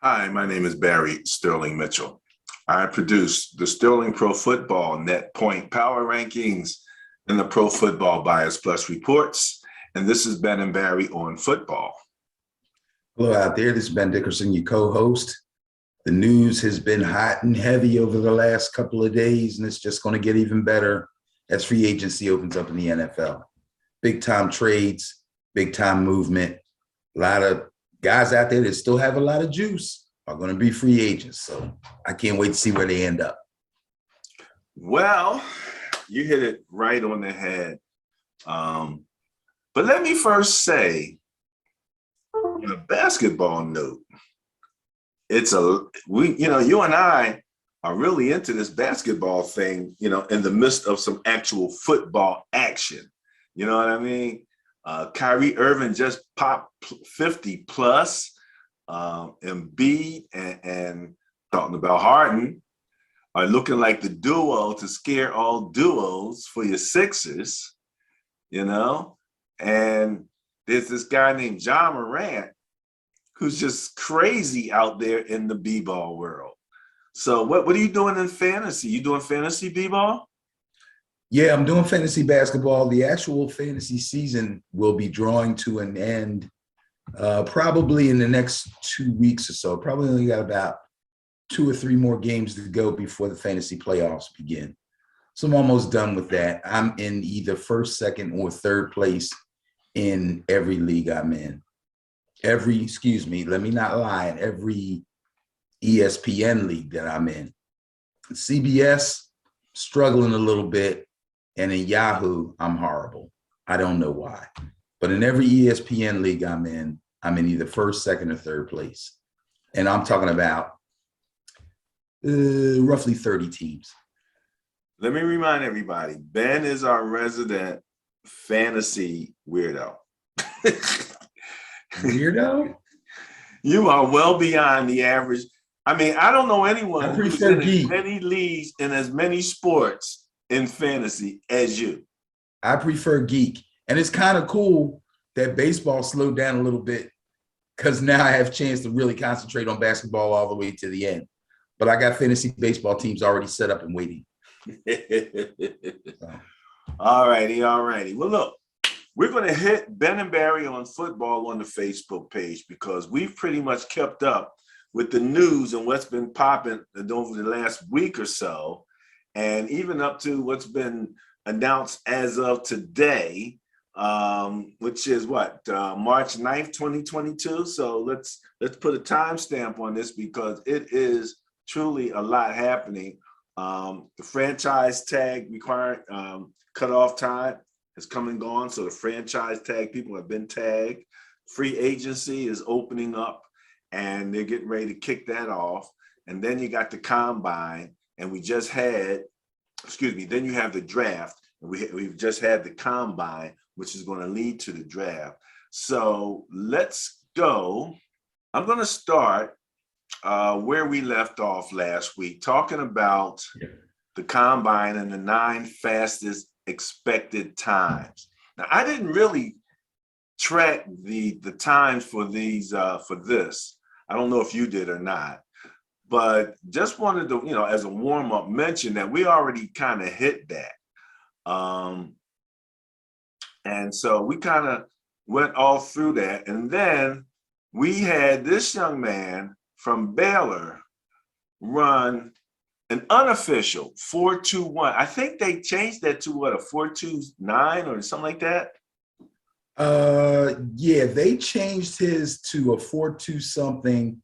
Hi, my name is Barry Sterling Mitchell. I produce the Sterling Pro Football Net Point Power Rankings and the Pro Football Bias Plus reports. And this is Ben and Barry on football. Hello out there. This is Ben Dickerson, your co-host. The news has been hot and heavy over the last couple of days, and it's just going to get even better as free agency opens up in the NFL. Big time trades, big time movement. A lot of guys out there that still have a lot of juice are going to be free agents. So I can't wait to see where they end up. Well, you hit it right on the head. But let me first say, on a basketball note, you and I are really into this basketball thing, in the midst of some actual football action. You know what I mean? Kyrie Irving just popped 50 plus. Embiid and talking about Harden are looking like the duo to scare all duos for your Sixers, and there's this guy named John Morant who's just crazy out there in the b-ball world. So what are you doing in fantasy? You doing fantasy b-ball? Yeah, I'm doing fantasy basketball. The actual fantasy season will be drawing to an end probably in the next 2 weeks or so. Probably only got about 2 or 3 more games to go before the fantasy playoffs begin. So I'm almost done with that. I'm in either first, second, or third place in every league I'm in. Every ESPN league that I'm in. CBS, struggling a little bit. And in Yahoo, I'm horrible. I don't know why. But in every ESPN league I'm in either first, second, or third place. And I'm talking about roughly 30 teams. Let me remind everybody, Ben is our resident fantasy weirdo. Weirdo? You are well beyond the average. I mean, I don't know anyone who's in as many leagues and as many sports in fantasy as you. I prefer geek. And it's kind of cool that baseball slowed down a little bit because now I have a chance to really concentrate on basketball all the way to the end. But I got fantasy baseball teams already set up and waiting. So. All righty. Well, look, we're going to hit Ben and Barry on football on the Facebook page because we've pretty much kept up with the news and what's been popping over the last week or so, and even up to what's been announced as of today, which is March 9th, 2022. So let's put a timestamp on this because it is truly a lot happening. The franchise tag required cutoff time has come and gone. So the franchise tag people have been tagged. Free agency is opening up and they're getting ready to kick that off. And then you got the combine and then you have the draft. We've just had the combine, which is going to lead to the draft. So let's go. I'm going to start where we left off last week, talking about the combine and the 9 fastest expected times. Now, I didn't really track the times for these for this. I don't know if you did or not, but just wanted to, as a warm-up, mention that we already kind of hit that. And so we kind of went all through that. And then we had this young man from Baylor run an unofficial 4.21. I think they changed that to a 4.29 or something like that. Yeah, they changed his to a 4.2 something,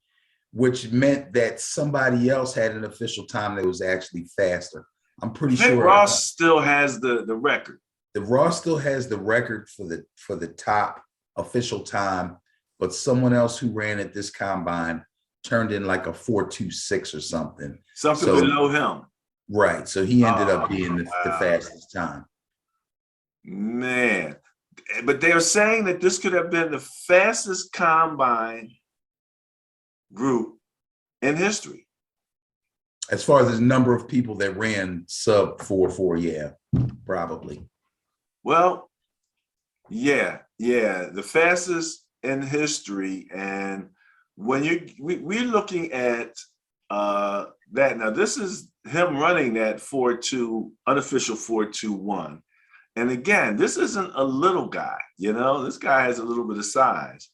which meant that somebody else had an official time that was actually faster. I'm pretty sure Ross still has the record. The Ross still has the record for the top official time, but someone else who ran at this combine turned in like a 4.26 or something. Something below him. Right. So he ended up being the fastest time. Man. But they're saying that this could have been the fastest combine group in history. As far as the number of people that ran sub 4.4, yeah, probably. Well, yeah, the fastest in history. And when we're looking at that now, this is him running that 4-2 unofficial 4-2-1, and again, this isn't a little guy. This guy has a little bit of size,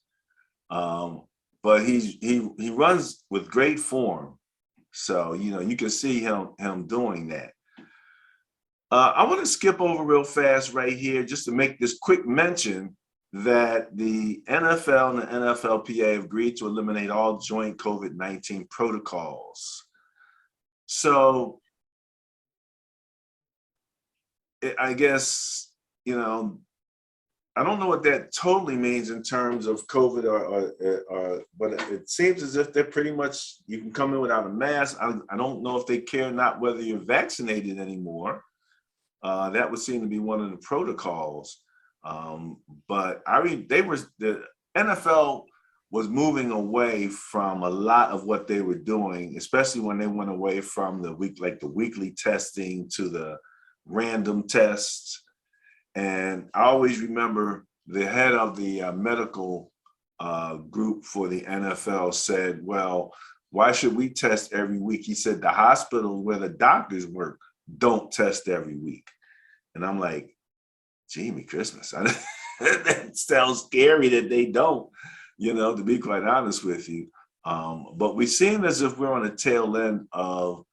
but he runs with great form. So you can see him doing that. I want to skip over real fast right here just to make this quick mention that the NFL and the NFLPA have agreed to eliminate all joint COVID-19 protocols. So I guess, I don't know what that totally means in terms of COVID but it seems as if they're pretty much, you can come in without a mask. I don't know if they care not whether you're vaccinated anymore. That would seem to be one of the protocols. But the NFL was moving away from a lot of what they were doing, especially when they went away from the weekly testing to the random tests. And I always remember the head of the medical group for the NFL said, well, why should we test every week? He said, the hospitals where the doctors work don't test every week. And I'm like, Jamie Christmas. That sounds scary that they don't, to be quite honest with you. But we seem as if we're on the tail end of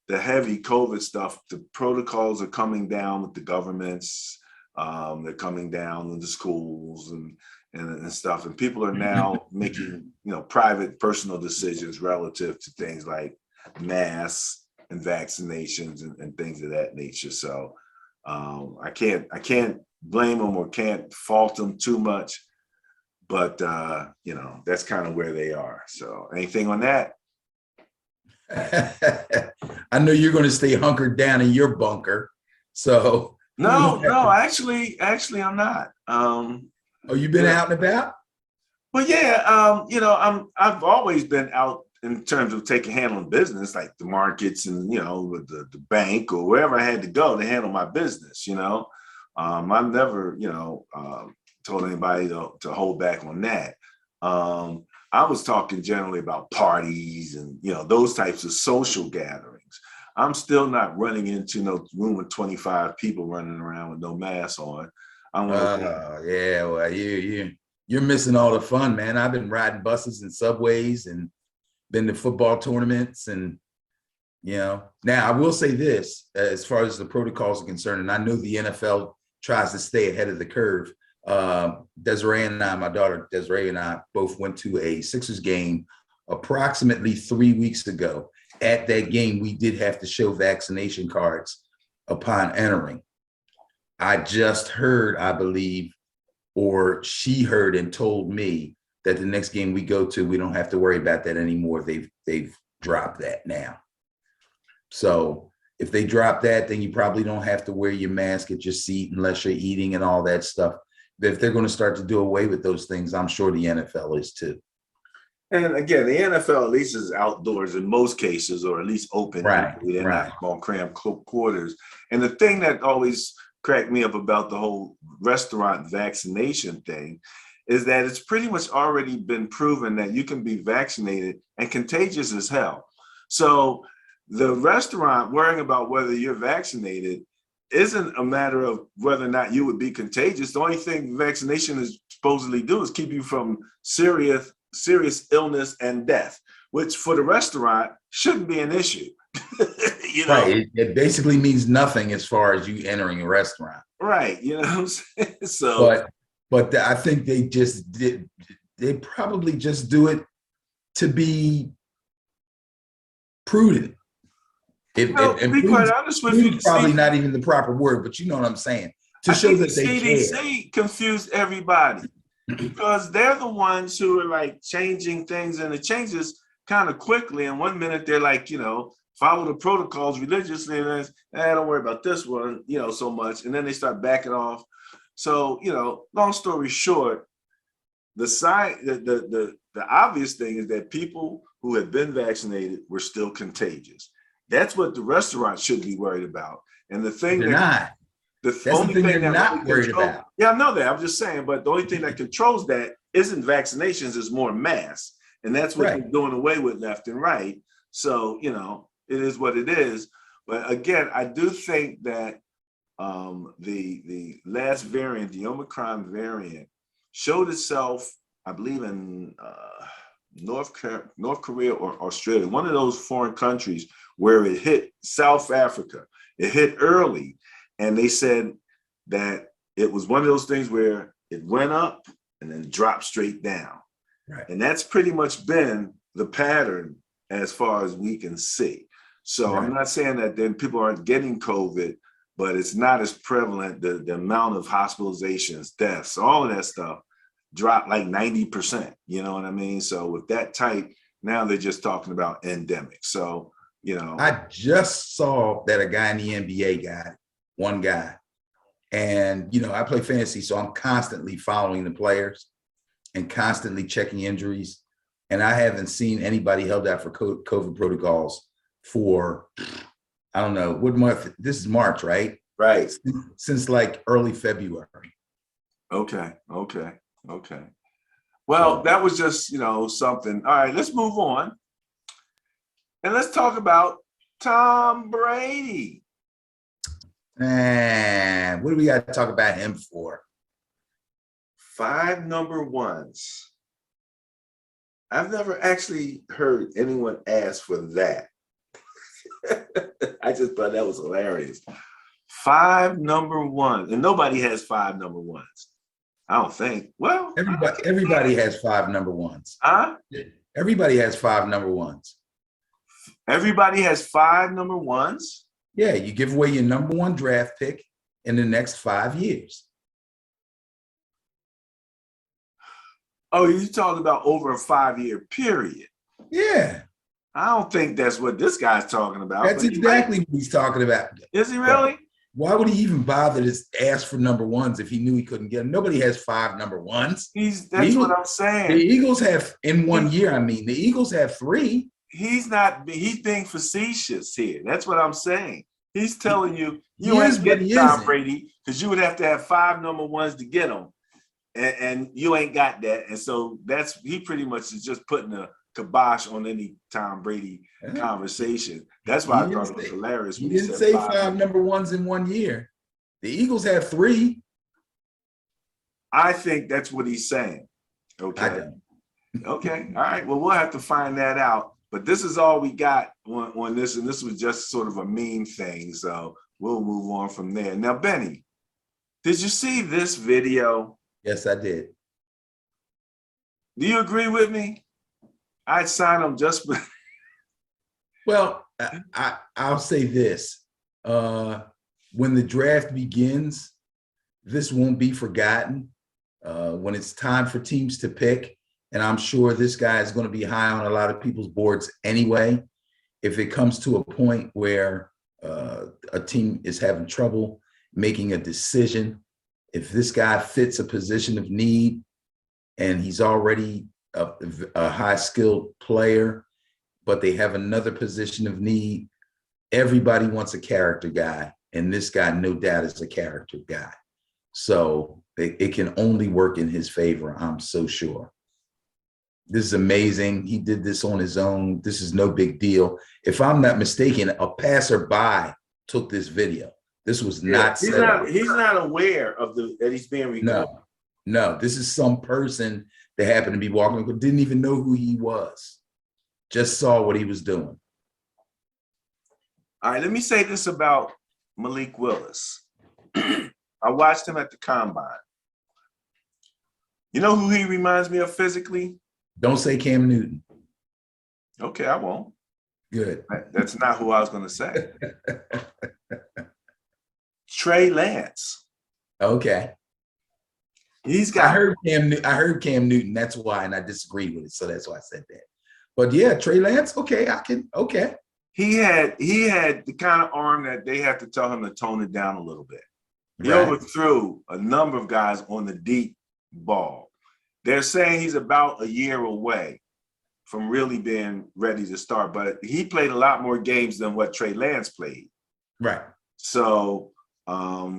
the heavy COVID stuff. The protocols are coming down with the governments. They're coming down in the schools and stuff. And people are now making, private personal decisions relative to things like masks and vaccinations and things of that nature. So I can't blame them or can't fault them too much, but that's kind of where they are. So anything on that? I know you're going to stay hunkered down in your bunker. So no, actually I'm not. Oh, you've been out and about? Well, yeah, I've always been out in terms of handling business, like the markets and, with the bank or wherever I had to go to handle my business, I've never, told anybody to hold back on that. I was talking generally about parties and, those types of social gatherings. I'm still not running into no room with 25 people running around with no mask on. Yeah, well, you're missing all the fun, man. I've been riding buses and subways and been to football tournaments and, now I will say this, as far as the protocols are concerned, and I know the NFL tries to stay ahead of the curve. Desiree and I, my daughter Desiree and I both went to a Sixers game approximately 3 weeks ago. At that game, we did have to show vaccination cards upon entering. I just heard, I believe, or she heard and told me that the next game we go to, we don't have to worry about that anymore. They've dropped that now. So if they drop that, then you probably don't have to wear your mask at your seat unless you're eating and all that stuff. If they're going to start to do away with those things, I'm sure the NFL is too. And again, the NFL at least is outdoors in most cases, or at least open. Right. They're not small cramped quarters. And the thing that always cracked me up about the whole restaurant vaccination thing is that it's pretty much already been proven that you can be vaccinated and contagious as hell. So the restaurant worrying about whether you're vaccinated isn't a matter of whether or not you would be contagious. The only thing vaccination is supposedly do is keep you from serious illness and death, which for the restaurant shouldn't be an issue. Right. It basically means nothing as far as you entering a restaurant. Right. You know what I'm saying? So, but I think they probably just do it to be prudent. To be quite honest with you, probably not even the proper word, but you know what I'm saying. To show that they care. CDC confused everybody because they're the ones who are like changing things, and it changes kind of quickly. And 1 minute they're like, follow the protocols religiously, and then, don't worry about this one, so much. And then they start backing off. So, long story short, the obvious thing is that people who have been vaccinated were still contagious. That's what the restaurant should be worried about. And the thing they're not. The only thing they're that not worried about. Yeah, I know that. I'm just saying, but the only thing that controls that isn't vaccinations, is more masks. And that's what Right. they're doing away with left and right. So, it is what it is. But again, I do think that the last variant, the Omicron variant, showed itself, I believe, in North Korea or Australia, one of those foreign countries where it hit South Africa. It hit early, and they said that it was one of those things where it went up and then dropped straight down. Right. And that's pretty much been the pattern as far as we can see. So Right. I'm not saying that then people aren't getting COVID, but it's not as prevalent. The amount of hospitalizations, deaths, all of that stuff dropped like 90%. You know what I mean? So with that type, now they're just talking about endemic. So, I just saw that a guy in the NBA got it, one guy. And, I play fantasy, so I'm constantly following the players and constantly checking injuries. And I haven't seen anybody held out for COVID protocols for, I don't know, what month? This is March, right? Right. Since like early February. Okay. Well, that was just, something. All right, let's move on. And let's talk about Tom Brady. And what do we got to talk about him for? 5 number ones. I've never actually heard anyone ask for that. I just thought that was hilarious. 5 number ones. And nobody has 5 number ones. I don't think. Well, everybody has 5 number ones. Huh? Everybody has 5 number ones. Everybody has 5 number ones? Yeah, you give away your number 1 draft pick in the next 5 years. Oh, you're talking about over a 5-year period. Yeah. I don't think that's what this guy's talking about. That's exactly what he's talking about. Is he really? Why would he even bother to ask for number ones if he knew he couldn't get them? Nobody has 5 number ones. That's what I'm saying. The Eagles have, in 1 year, the Eagles have 3. He's being facetious here. That's what I'm saying. He's telling you ain't get Tom Brady because you would have to have 5 number ones to get him. And you ain't got that. And so he pretty much is just putting a kibosh on any Tom Brady conversation. That's why I thought it was hilarious. He didn't say 5 number ones in 1 year. The Eagles have 3. I think that's what he's saying. Okay. I don't. Okay. All right. Well, we'll have to find that out. But this is all we got on this. And this was just sort of a meme thing. So we'll move on from there. Now, Benny, did you see this video? Yes, I did. Do you agree with me? I'd sign him just for... Well, I'll say this. When the draft begins, this won't be forgotten. When it's time for teams to pick, and I'm sure this guy is going to be high on a lot of people's boards anyway, if it comes to a point where a team is having trouble making a decision, if this guy fits a position of need and he's already a high-skilled player, but they have another position of need, everybody wants a character guy, and this guy, no doubt, is a character guy. So it can only work in his favor, I'm so sure. This is amazing. He did this on his own. This is no big deal. If I'm not mistaken, a passerby took this video. This was not he's not aware of that he's being recorded. No, this is some person that happened to be walking, but didn't even know who he was. Just saw what he was doing. All right, let me say this about Malik Willis. I watched him at the combine. You know who he reminds me of physically? Don't say Cam Newton. Okay, I won't. Good. That's not who I was going to say. Trey Lance. Okay. I heard Cam Newton. That's why, and I disagreed with it. So that's why I said that. But yeah, Trey Lance. Okay, okay. He had the kind of arm that they have to tell him to tone it down a little bit. He Right. overthrew a number of guys on the deep ball. They're saying he's about a year away from really being ready to start, but he played a lot more games than what Trey Lance played. Right. So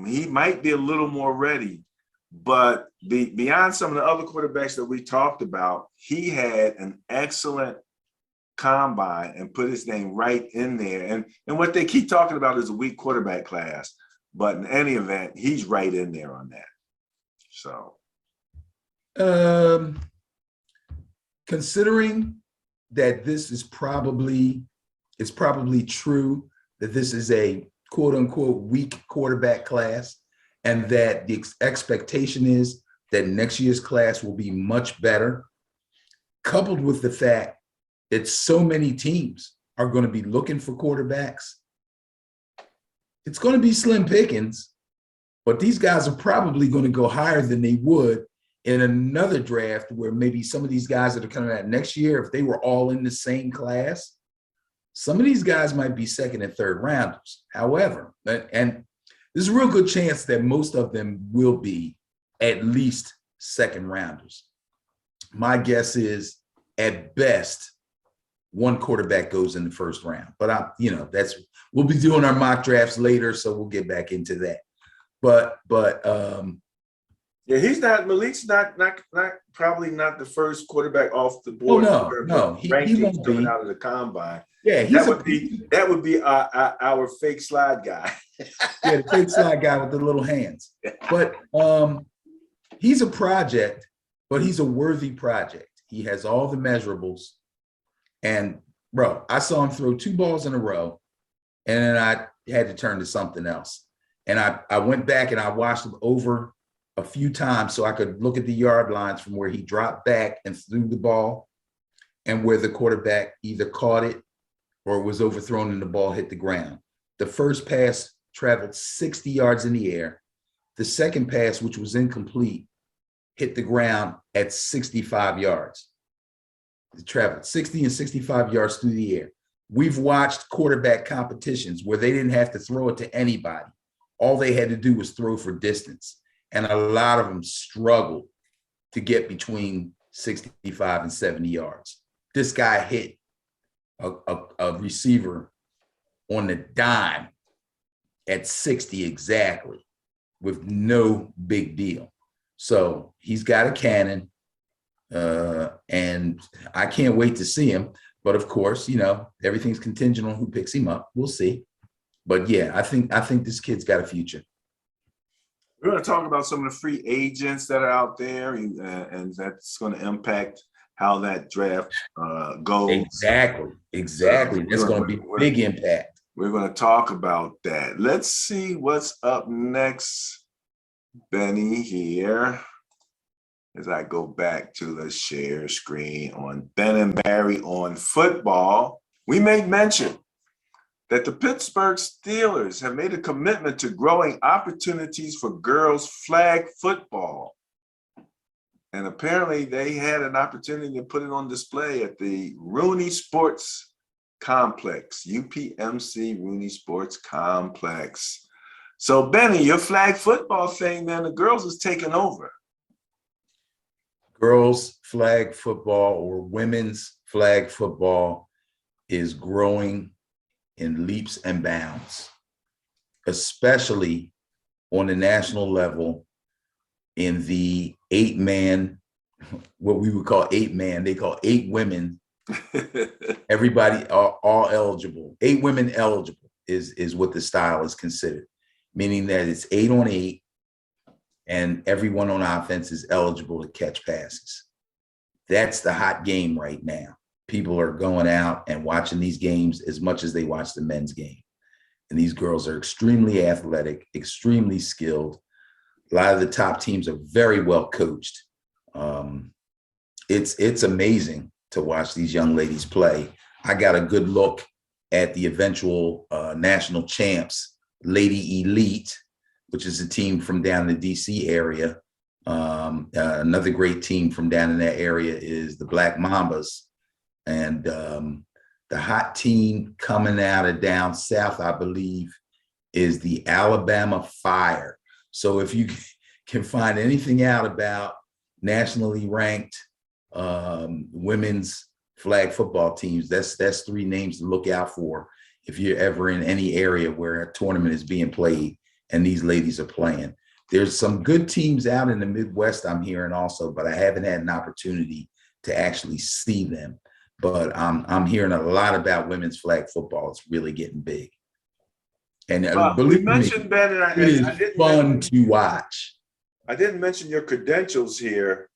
he might be a little more ready. But beyond some of the other quarterbacks that we talked about, he had an excellent combine and put his name right in there. And what they keep talking about is a weak quarterback class. But in any event, he's right in there on that. So, considering that this is probably true that this is a quote unquote weak quarterback class, and that the expectation is that next year's class will be much better, coupled with the fact that so many teams are going to be looking for quarterbacks. It's going to be slim pickings, but these guys are probably going to go higher than they would in another draft where maybe some of these guys that are coming out next year, if they were all in the same class, some of these guys might be second and third rounders. However, and there's a real good chance that most of them will be at least second rounders. My guess is at best, one quarterback goes in the first round, but we'll be doing our mock drafts later, so we'll get back into that. But yeah, Malik's not probably not the first quarterback off the board. Oh no, he won't coming be out of the combine. Yeah, that would be our fake slide guy. Yeah, the fake slide guy with the little hands. But he's a project, but he's a worthy project. He has all the measurables. And bro, I saw him throw 2 balls in a row, and then I had to turn to something else. And I went back and I watched him over a few times so I could look at the yard lines from where he dropped back and threw the ball and where the quarterback either caught it or was overthrown and the ball hit the ground. The first pass traveled 60 yards in the air. The second pass, which was incomplete, hit the ground at 65 yards. It traveled 60 and 65 yards through the air. We've watched quarterback competitions where they didn't have to throw it to anybody. All they had to do was throw for distance. And a lot of them struggled to get between 65 and 70 yards. This guy hit a receiver on the dime at 60 exactly with no big deal. So he's got a cannon, and I can't wait to see him. But of course, everything's contingent on who picks him up. We'll see. But yeah, I think this kid's got a future. We're going to talk about some of the free agents that are out there, and that's going to impact how that draft goes. Exactly. That's going to be a big impact. We're going to talk about that. Let's see what's up next, Benny, here. As I go back to the share screen on Ben and Barry on football, we made mention that the Pittsburgh Steelers have made a commitment to growing opportunities for girls flag football. And apparently they had an opportunity to put it on display at the Rooney Sports Complex, UPMC Rooney Sports Complex. So Benny, your flag football thing, man, the girls is taking over. Girls flag football or women's flag football is growing in leaps and bounds, especially on the national level in the 8-man, what we would call 8-man, they call 8 women. Everybody are all eligible. 8 women eligible is what the style is considered, meaning that it's 8 on 8 and everyone on offense is eligible to catch passes. That's the hot game right now. People are going out and watching these games as much as they watch the men's game. And these girls are extremely athletic, extremely skilled. A lot of the top teams are very well coached. It's amazing to watch these young ladies play. I got a good look at the eventual national champs, Lady Elite, which is a team from down in the DC area. Another great team from down in that area is the Black Mambas. And the hot team coming out of down south, I believe, is the Alabama Fire. So if you can find anything out about nationally ranked women's flag football teams, that's 3 names to look out for if you're ever in any area where a tournament is being played and these ladies are playing. There's some good teams out in the Midwest I'm hearing also, but I haven't had an opportunity to actually see them. But I'm hearing a lot about women's flag football. It's really getting big. And We believe mentioned me, Ben, and it is fun to watch. I didn't mention your credentials here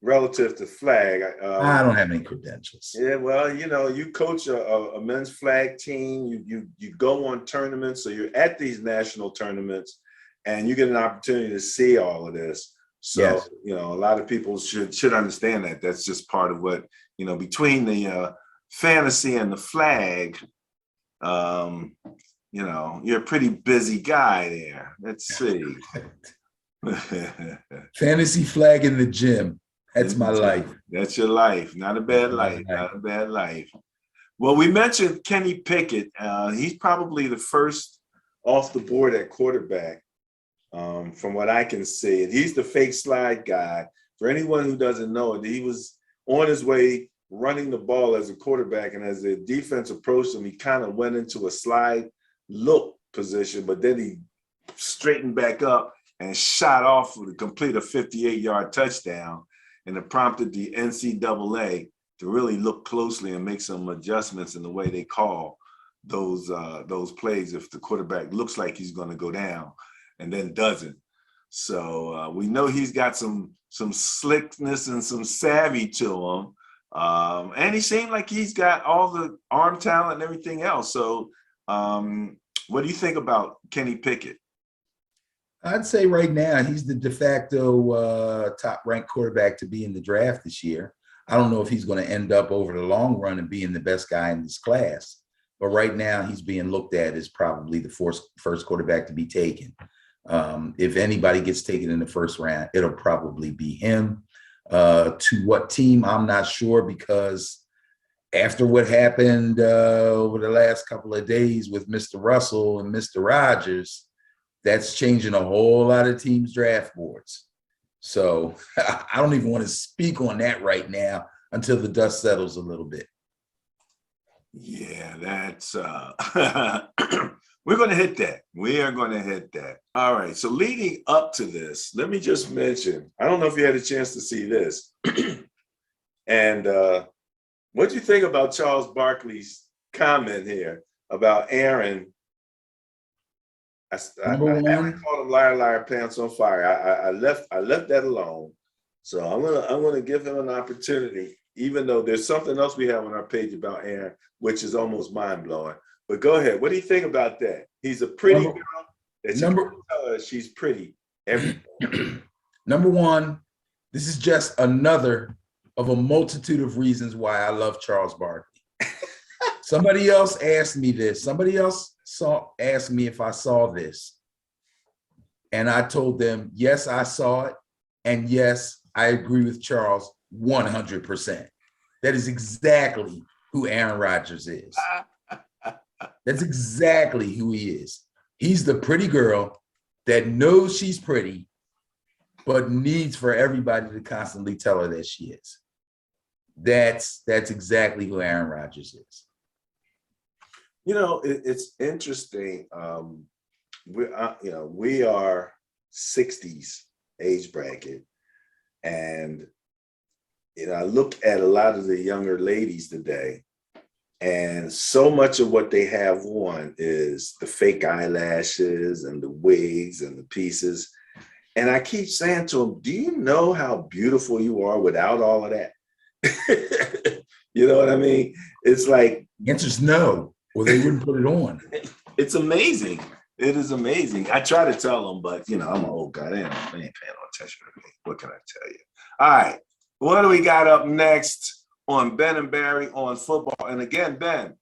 relative to flag. I don't have any credentials. Yeah, well, you coach a men's flag team. You go on tournaments, so you're at these national tournaments, and you get an opportunity to see all of this. So, Yes. a lot of people should understand that. That's just part of what, between the fantasy and the flag, you're a pretty busy guy there. Let's see. Fantasy flag in the gym. That's my life. That's your life. Not a bad life. Not a bad life. Well, we mentioned Kenny Pickett. He's probably the first off the board at quarterback, from what I can see. And he's the fake slide guy. For anyone who doesn't know it, he was on his way running the ball as a quarterback. And as the defense approached him, he kind of went into a slide look position, but then he straightened back up and shot off to complete a 58-yard touchdown. And it prompted the NCAA to really look closely and make some adjustments in the way they call those plays if the quarterback looks like he's going to go down and then doesn't. So we know he's got some slickness and some savvy to him. And he seemed like he's got all the arm talent and everything else. So what do you think about Kenny Pickett? I'd say right now he's the de facto top-ranked quarterback to be in the draft this year. I don't know if he's going to end up over the long run and being the best guy in this class, but right now he's being looked at as probably the first quarterback to be taken. If anybody gets taken in the first round, it'll probably be him. To what team, I'm not sure, because after what happened over the last couple of days with Mr. Russell and Mr. Rodgers, that's changing a whole lot of teams' draft boards. So I don't even want to speak on that right now until the dust settles a little bit. Yeah, that's we're going to hit that. We are going to hit that. All right. So leading up to this, let me just mention, I don't know if you had a chance to see this. And what do you think about Charles Barkley's comment here about Aaron? I haven't called him liar, liar, pants on fire. I left that alone. So I'm gonna give him an opportunity, even though there's something else we have on our page about Aaron, which is almost mind blowing. But go ahead. What do you think about that? He's a pretty girl. That you tell her she's pretty. Number one, this is just another of a multitude of reasons why I love Charles Barkley. Somebody else asked me this. Somebody else asked me if I saw this. And I told them, yes, I saw it. And yes, I agree with Charles 100%. That is exactly who Aaron Rodgers is. That's exactly who he is. He's the pretty girl that knows she's pretty, but needs for everybody to constantly tell her that she is. That's exactly who Aaron Rodgers is. It's interesting. We are 60s age bracket, and I look at a lot of the younger ladies today, and so much of what they have on is the fake eyelashes and the wigs and the pieces. And I keep saying to them, do you know how beautiful you are without all of that? You know what I mean? It's like, the answer's no, or they wouldn't put it on. It's amazing. It is amazing. I try to tell them, but I'm an old guy. They ain't paying no attention to me. What can I tell you? All right. What do we got up next on Ben and Barry on football? And again, Ben,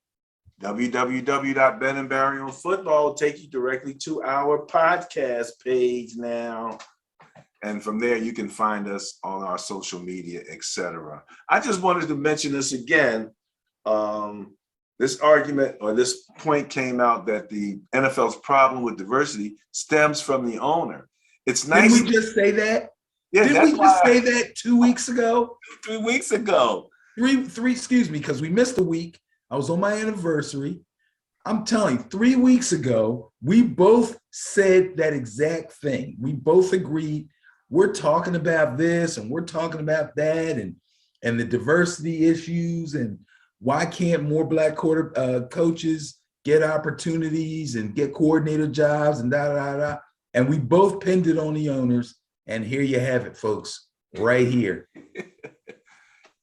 www.benandbarryonfootball will take you directly to our podcast page now. And from there, you can find us on our social media, etc. I just wanted to mention this again. This argument or this point came out that the NFL's problem with diversity stems from the owner. It's nice. Didn't we just say that? Yeah, Didn't we just say that 2 weeks ago? 3 weeks ago. Three, excuse me, because we missed a week. I was on my anniversary. I'm telling you, 3 weeks ago, we both said that exact thing. We both agreed we're talking about this and we're talking about that and the diversity issues and why can't more black coaches get opportunities and get coordinator jobs and da da da. And we both pinned it on the owners. And here you have it, folks, right here.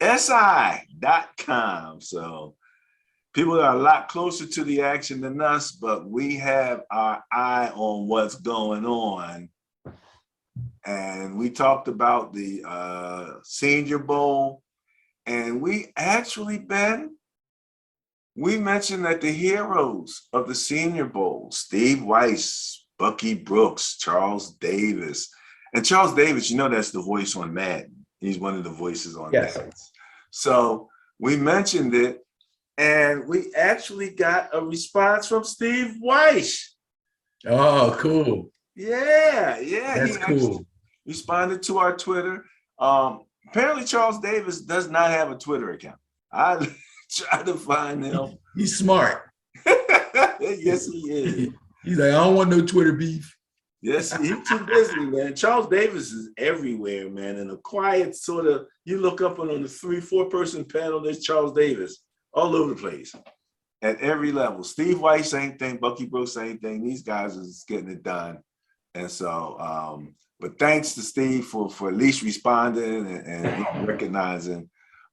SI.com. So people are a lot closer to the action than us, but we have our eye on what's going on. And we talked about the Senior Bowl, and we actually, Ben, we mentioned that the heroes of the Senior Bowl, Steve Wyche, Bucky Brooks, Charles Davis. And Charles Davis, you know, that's the voice on Madden. He's one of the voices on Madden. So we mentioned it, and we actually got a response from Steve Wyche. Oh, cool. Yeah. That's cool. Responded to our Twitter. Apparently, Charles Davis does not have a Twitter account. I tried to find him. He's smart. Yes, he is. He's like, I don't want no Twitter beef. Yes, he's too busy, man. Charles Davis is everywhere, man. And a quiet sort of, you look up on the 3-4 person panel, there's Charles Davis all over the place at every level. Steve Wyche, same thing. Bucky Brooks, same thing. These guys is getting it done. And so, but thanks to Steve for at least responding and recognizing,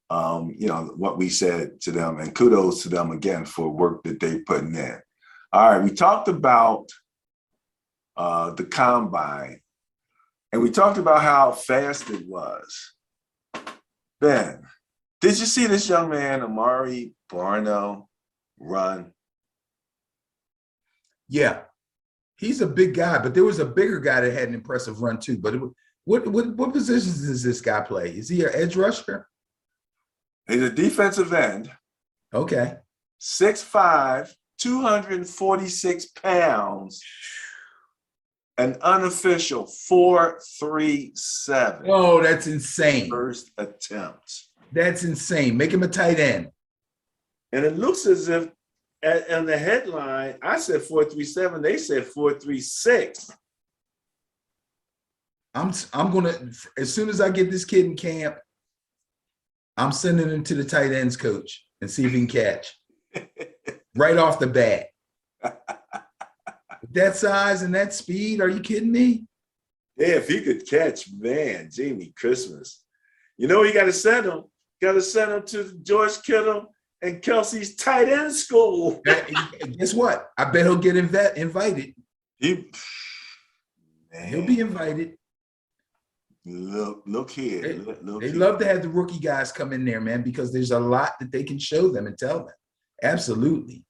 you know, what we said to them, and kudos to them again for work that they're putting in. All right, we talked about the combine, and we talked about how fast it was. Ben, did you see this young man, Amari Barno, run? Yeah, he's a big guy, but there was a bigger guy that had an impressive run too. But what positions does this guy play? Is he an edge rusher? He's a defensive end. Okay. 6'5", 246 pounds, an unofficial 4.37. Oh, that's insane. First attempt. That's insane. Make him a tight end. And it looks as if, on the headline, I said 4.37. They said 4.36. I'm gonna, as soon as I get this kid in camp, I'm sending him to the tight ends coach and see if he can catch right off the bat. That size and that speed, are you kidding me? Yeah, if he could catch, man, Jamie Christmas. You know, you got to send him. Got to send him to George Kittle and Kelsey's tight end school. Guess what? I bet he'll get invited. He'll be invited. Look here. They love to have the rookie guys come in there, man, because there's a lot that they can show them and tell them. Absolutely.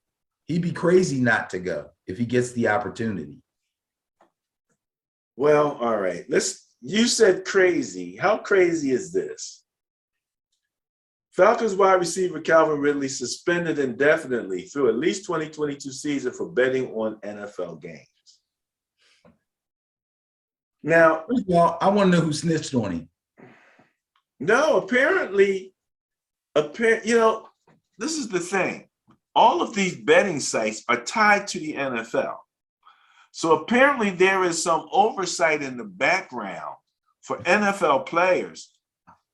He'd be crazy not to go if he gets the opportunity. Well, all right. You said crazy. How crazy is this? Falcons wide receiver Calvin Ridley suspended indefinitely through at least 2022 season for betting on NFL games. Now, first of all, I want to know who snitched on him. No, apparently, you know, this is the thing. All of these betting sites are tied to the NFL. So apparently there is some oversight in the background for NFL players,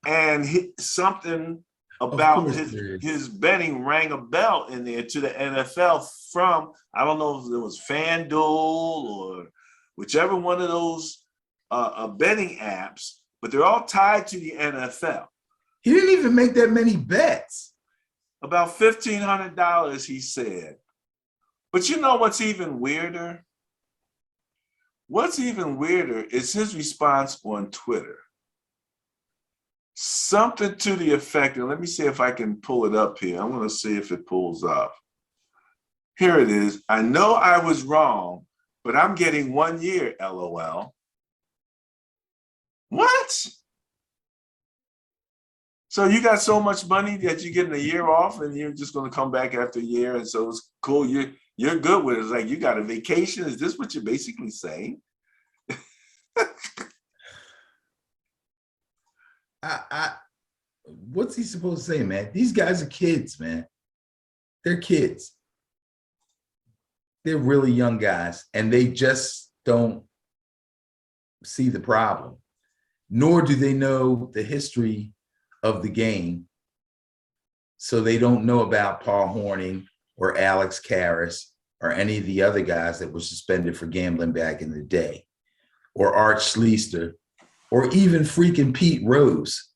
and something about his betting rang a bell in there to the NFL from, I don't know if it was FanDuel or whichever one of those betting apps, but they're all tied to the NFL. He didn't even make that many bets. About $1,500, he said. But you know what's even weirder? What's even weirder is his response on Twitter. Something to the effect, and let me see if I can pull it up here. I'm going to see if it pulls up. Here it is. I know I was wrong, but I'm getting 1 year, LOL. What? So you got so much money that you're getting a year off and you're just going to come back after a year, and so it's cool. You're good with it. It's like you got a vacation. Is this what you're basically saying? What's he supposed to say, man? These guys are kids, man. They're kids. They're really young guys, and they just don't see the problem, nor do they know the history of the game. So they don't know about Paul Hornung or Alex Karras or any of the other guys that were suspended for gambling back in the day, or Art Schlichter, or even freaking Pete Rose,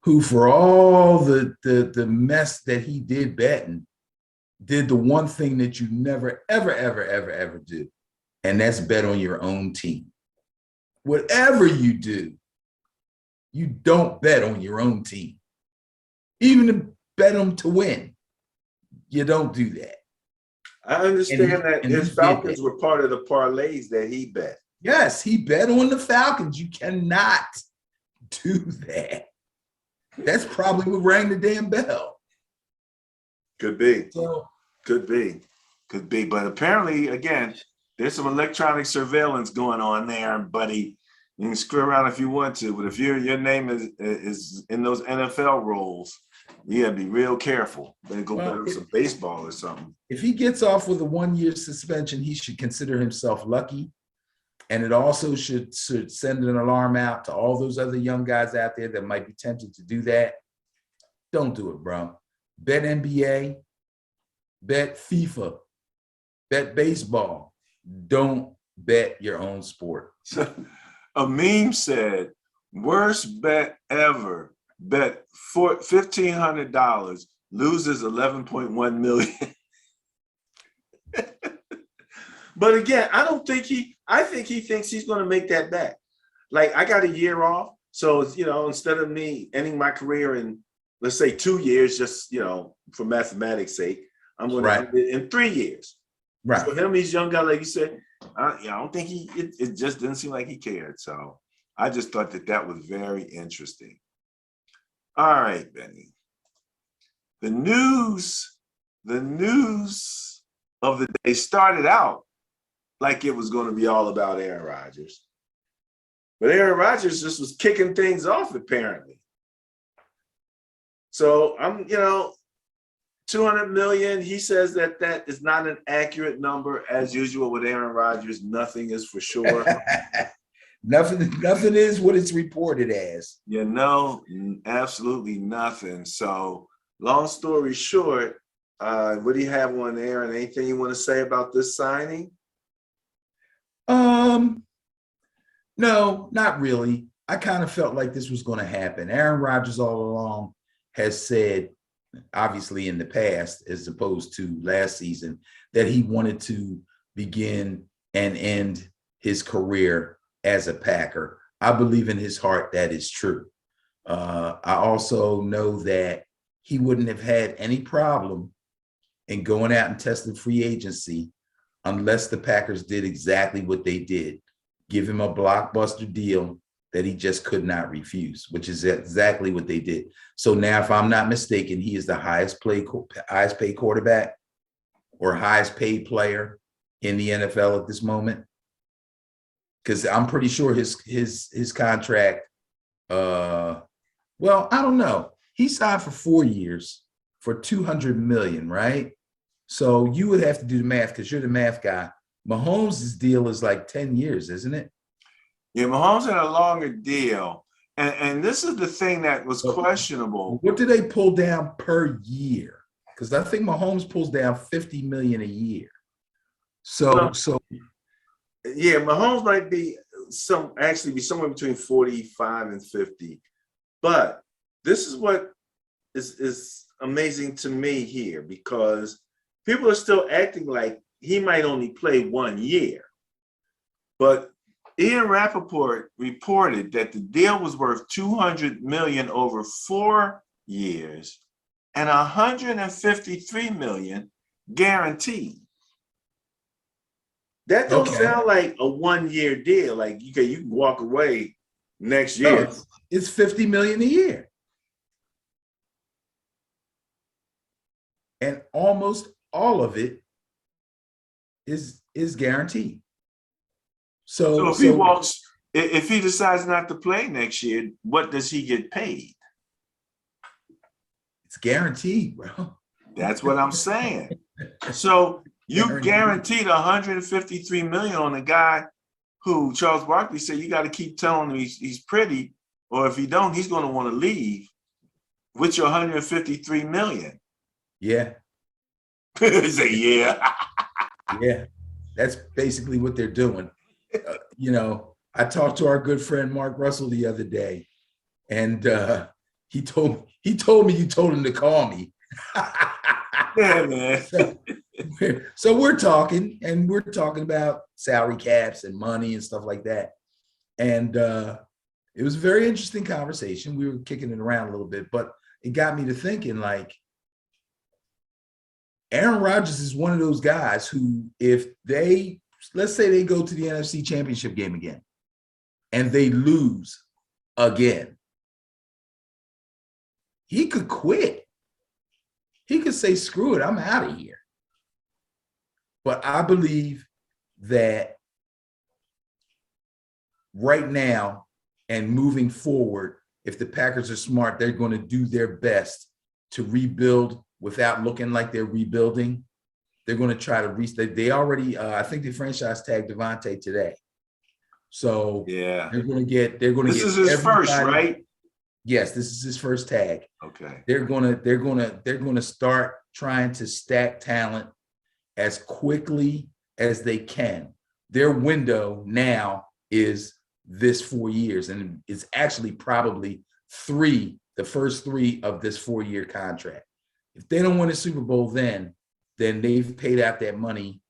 who for all the mess that he did betting, did the one thing that you never, ever, ever, ever, ever do, and that's bet on your own team. Whatever you do, you don't bet on your own team. Even to bet them to win, you don't do that. I understand that his Falcons were part of the parlays that he bet. Yes, he bet on the Falcons. You cannot do that. That's probably what rang the damn bell. Could be. So, could be. But apparently, again, there's some electronic surveillance going on there, buddy. You can screw around if you want to, but if your name is in those NFL roles, you gotta be real careful. Better go bet on some baseball or something. If he gets off with a 1-year suspension, he should consider himself lucky. And it also should send an alarm out to all those other young guys out there that might be tempted to do that. Don't do it, bro. Bet NBA, bet FIFA, bet baseball. Don't bet your own sport. A meme said, worst bet ever. Bet $1,500, loses 11.1 million. But again, I think he thinks he's going to make that back. Like, I got a year off. So, instead of me ending my career in, let's say 2 years, just, for mathematics sake, I'm going to end it in 3 years. Right. For him, he's a young guy, like you said, I don't think it just didn't seem like he cared. So I just thought that was very interesting. All right, Benny. The news of the day started out like it was going to be all about Aaron Rodgers. But Aaron Rodgers just was kicking things off, apparently. So I'm, 200 million. He says that is not an accurate number. As usual with Aaron Rodgers, nothing is for sure. Nothing is what it's reported as. Absolutely nothing. So long story short, what do you have on Aaron? Anything you want to say about this signing? No, not really. I kind of felt like this was going to happen. Aaron Rodgers all along has said, obviously in the past, as opposed to last season, that he wanted to begin and end his career as a Packer. I believe in his heart that is true. I also know that he wouldn't have had any problem in going out and testing free agency unless the Packers did exactly what they did, give him a blockbuster deal that he just could not refuse, which is exactly what they did. So now, if I'm not mistaken, he is the highest paid quarterback or highest paid player in the NFL at this moment. Because I'm pretty sure his contract, I don't know. He signed for 4 years for $200 million, right? So you would have to do the math because you're the math guy. Mahomes' deal is like 10 years, isn't it? Yeah, Mahomes had a longer deal. And this is the thing that was questionable. What do they pull down per year? Because I think Mahomes pulls down $50 million a year. So yeah, Mahomes might be somewhere between 45 and 50. But this is what is amazing to me here, because people are still acting like he might only play 1 year. But Ian Rappaport reported that the deal was worth $200 million over 4 years and $153 million guaranteed. That don't sound like a 1 year deal. Like, you can walk away next year. No, it's $50 million a year. And almost all of it is guaranteed. So if he decides not to play next year, what does he get paid? It's guaranteed, bro. That's what I'm saying. So You guaranteed 153 million on a guy who Charles Barkley said you got to keep telling him he's pretty, or if he don't, he's going to want to leave with your 153 million. Yeah. He said, yeah. Yeah. That's basically what they're doing. You know, I talked to our good friend Mark Russell the other day, and he told me you told him to call me. Yeah, man. So we're talking, and we're talking about salary caps and money and stuff like that. And it was a very interesting conversation. We were kicking it around a little bit, but it got me to thinking, like, Aaron Rodgers is one of those guys who, if they, let's say they go to the NFC Championship game again and they lose again, he could quit. He could say, screw it, I'm out of here. But I believe that right now and moving forward, if the Packers are smart, they're going to do their best to rebuild without looking like they're rebuilding. They're going to try to they already, I think they franchise tagged Devontae today. So yeah, they're going to get this is his first, right? Yes, this is his first tag. Okay. They're going to start trying to stack talent as quickly as they can. Their window now is this 4 years, and it's actually probably the first 3 of this 4-year contract. If they don't win a Super Bowl then they've paid out that money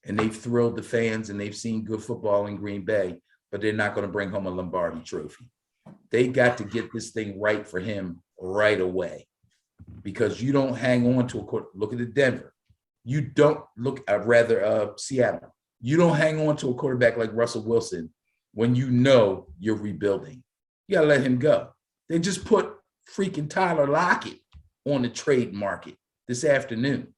and they've thrilled the fans and they've seen good football in Green Bay, but they're not going to bring home a Lombardi trophy. They got to get this thing right for him right away, because you don't hang on to a quarter. Look at the Denver. You don't Seattle. You don't hang on to a quarterback like Russell Wilson when you know you're rebuilding. You got to let him go. They just put freaking Tyler Lockett on the trade market this afternoon.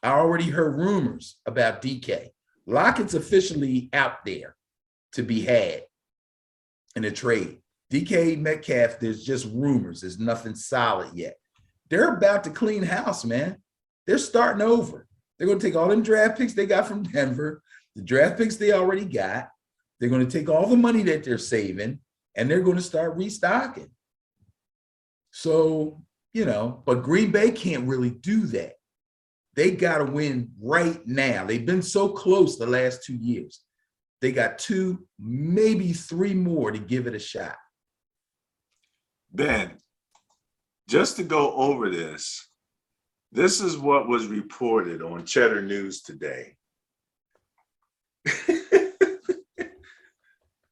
I already heard rumors about DK. Lockett's officially out there to be had in a trade. DK Metcalf, there's just rumors. There's nothing solid yet. They're about to clean house, man. They're starting over. They're going to take all them draft picks they got from Denver, the draft picks they already got. They're going to take all the money that they're saving, and they're going to start restocking. So, you know, but Green Bay can't really do that. They got to win right now. They've been so close the last 2 years. They got 2, maybe 3 more to give it a shot. Ben, just to go over this is what was reported on Cheddar News today.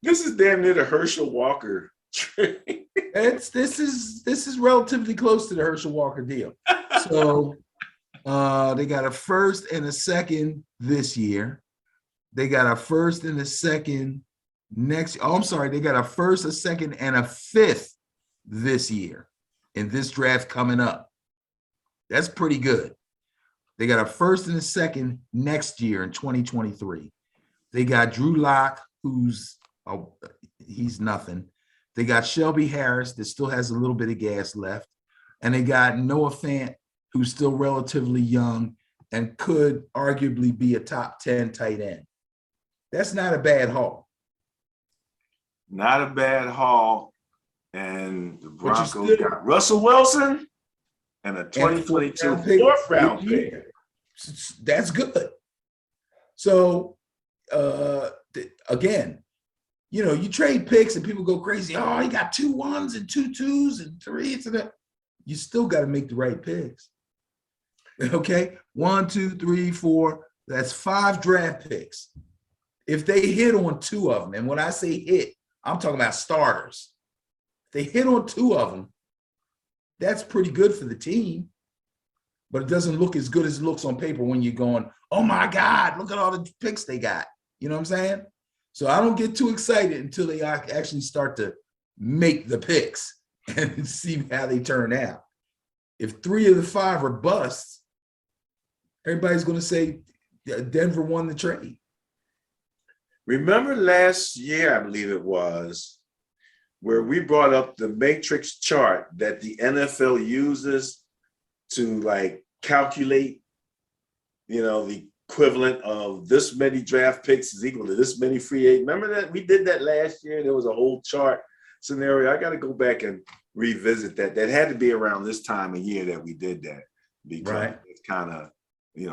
This is damn near the Herschel Walker trade. This is relatively close to the Herschel Walker deal. So they got a first and a second this year. They got a first and a second next. Oh, I'm sorry. They got a first, a second, and a 5th this year in this draft coming up. That's pretty good. They got a first and a second next year in 2023. They got Drew Lock, he's nothing. They got Shelby Harris that still has a little bit of gas left. And they got Noah Fant, who's still relatively young and could arguably be a top 10 tight end. That's not a bad haul. Not a bad haul. And the Broncos got Russell Wilson and a 2022 fourth round pick. That's good. So again, you know, you trade picks and people go crazy. Oh, you got 2 1s and 2 2s and 3s and that. You still got to make the right picks. Okay, 1, 2, 3, 4. That's 5 draft picks. If they hit on 2 of them, and when I say hit, I'm talking about starters. If they hit on 2 of them, that's pretty good for the team. But it doesn't look as good as it looks on paper when you're going, oh my God, look at all the picks they got. You know what I'm saying? So I don't get too excited until they actually start to make the picks and see how they turn out. If 3 of the 5 are busts, everybody's going to say Denver won the trade. Remember last year, I believe it was, where we brought up the matrix chart that the NFL uses to like calculate, you know, the equivalent of this many draft picks is equal to this many free agents. Remember that? We did that last year. There was a whole chart scenario. I got to go back and revisit that. That had to be around this time of year that we did that, because it's kind of,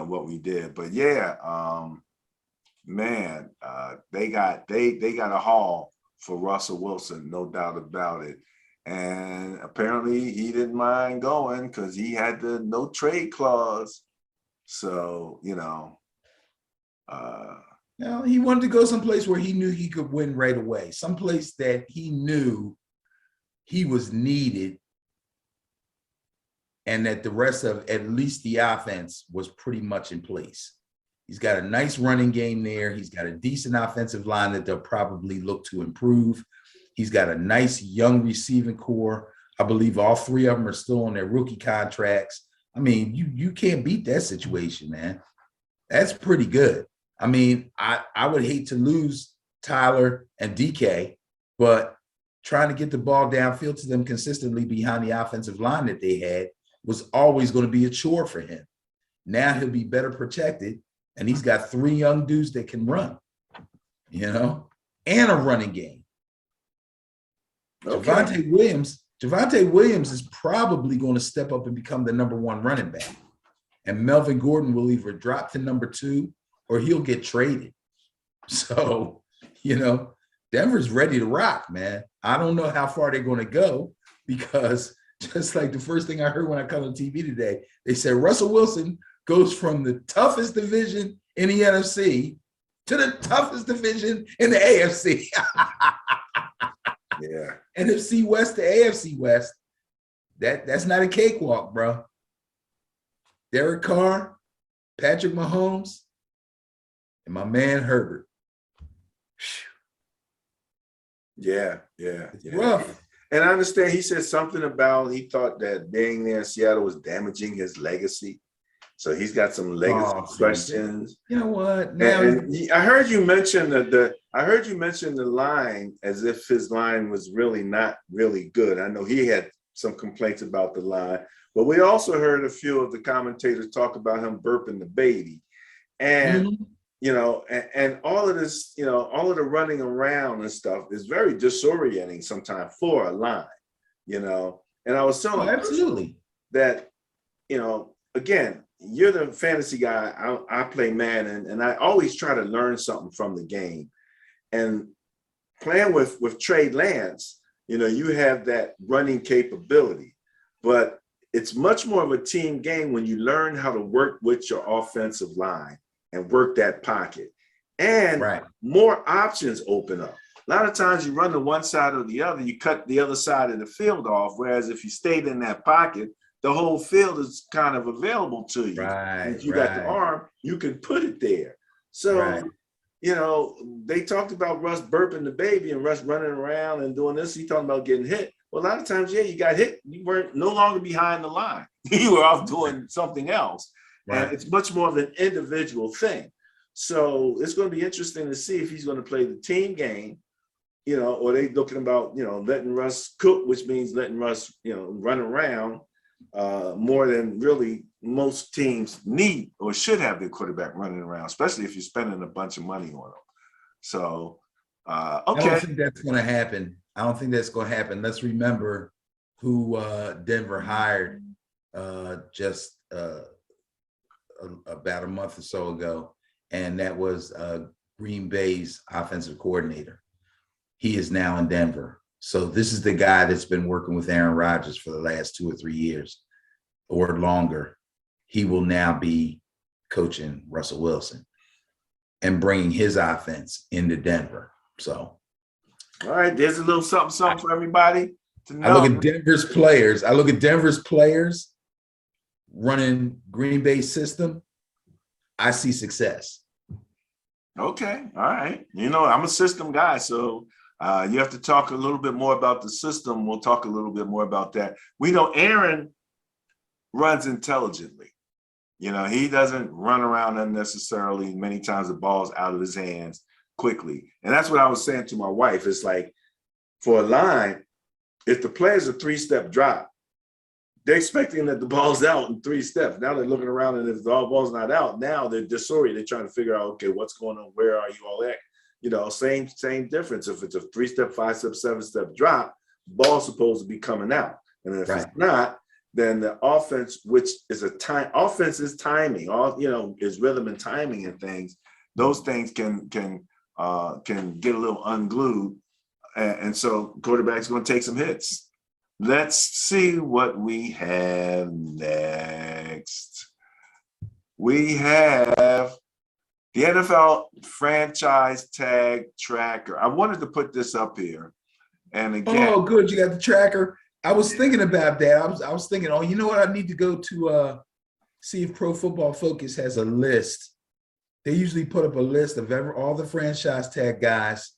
what we did. But yeah, man, they got a haul for Russell Wilson, no doubt about it. And apparently he didn't mind going because he had the no trade clause. So, no, he wanted to go someplace where he knew he could win right away, someplace that he knew he was needed, and that the rest of at least the offense was pretty much in place. He's got a nice running game there. He's got a decent offensive line that they'll probably look to improve. He's got a nice young receiving core. I believe all three of them are still on their rookie contracts. I mean, you can't beat that situation, man. That's pretty good. I mean, I would hate to lose Tyler and DK, but trying to get the ball downfield to them consistently behind the offensive line that they had was always going to be a chore for him. Now he'll be better protected, and he's got three young dudes that can run, and a running game. Okay. Javonte Williams is probably going to step up and become the number one running back. And Melvin Gordon will either drop to number 2 or he'll get traded. So, Denver's ready to rock, man. I don't know how far they're going to go, because just like the first thing I heard when I cut on TV today, they said Russell Wilson goes from the toughest division in the NFC to the toughest division in the AFC. Yeah. NFC West to AFC West. That's not a cakewalk, bro. Derek Carr, Patrick Mahomes, and my man Herbert. Yeah. Rough. And I understand he said something about he thought that being there in Seattle was damaging his legacy. So he's got some legacy questions. You know what? Now I heard you mention the line as if his line was really not really good. I know he had some complaints about the line, but we also heard a few of the commentators talk about him burping the baby. And and all of this, all of the running around and stuff is very disorienting sometimes for a line, And I was telling absolutely that, again, you're the fantasy guy. I play Madden, and I always try to learn something from the game. And playing with Trey Lance, you have that running capability, but it's much more of a team game when you learn how to work with your offensive line and work that pocket, and more options open up. A lot of times you run to one side or the other, you cut the other side of the field off. Whereas if you stayed in that pocket, the whole field is kind of available to you. If you got the arm, you can put it there. So, they talked about Russ burping the baby and Russ running around and doing this. He talking about getting hit. Well, a lot of times, you got hit. You weren't no longer behind the line. You were off doing something else. And it's much more of an individual thing. So it's going to be interesting to see if he's going to play the team game, or they looking about, letting Russ cook, which means letting Russ, run around more than really most teams need or should have their quarterback running around, especially if you're spending a bunch of money on them. So, okay. I don't think that's going to happen. Let's remember who Denver hired just about a month or so ago, and that was Green Bay's offensive coordinator. He is now in Denver. So this is the guy that's been working with Aaron Rodgers for the last 2 or 3 years or longer. He will now be coaching Russell Wilson and bringing his offense into Denver. So, all right, there's a little something for everybody to know. I look at Denver's players running Green Bay's system. I see success. Okay, all right. I'm a system guy, so you have to talk a little bit more about the system. We'll talk a little bit more about that. We know Aaron runs intelligently. He doesn't run around unnecessarily. Many times the ball's out of his hands quickly. And that's what I was saying to my wife. It's like, for a line, if the player's a 3-step drop, they're expecting that the ball's out in 3 steps. Now they're looking around, and if the ball's not out, now they're disoriented. They're trying to figure out, okay, what's going on? Where are you all at? You know, same difference. If it's a 3-step, 5-step, 7-step drop, ball's supposed to be coming out. And if it's not, then the offense, which is offense is timing, is rhythm and timing and things. Those things can get a little unglued. And so quarterback's going to take some hits. Let's see what we have next. We have the NFL franchise tag tracker. I wanted to put this up here. And again, oh, good, you got the tracker. I was thinking about that. I was thinking, oh, you know what? I need to go to see if Pro Football Focus has a list. They usually put up a list of all the franchise tag guys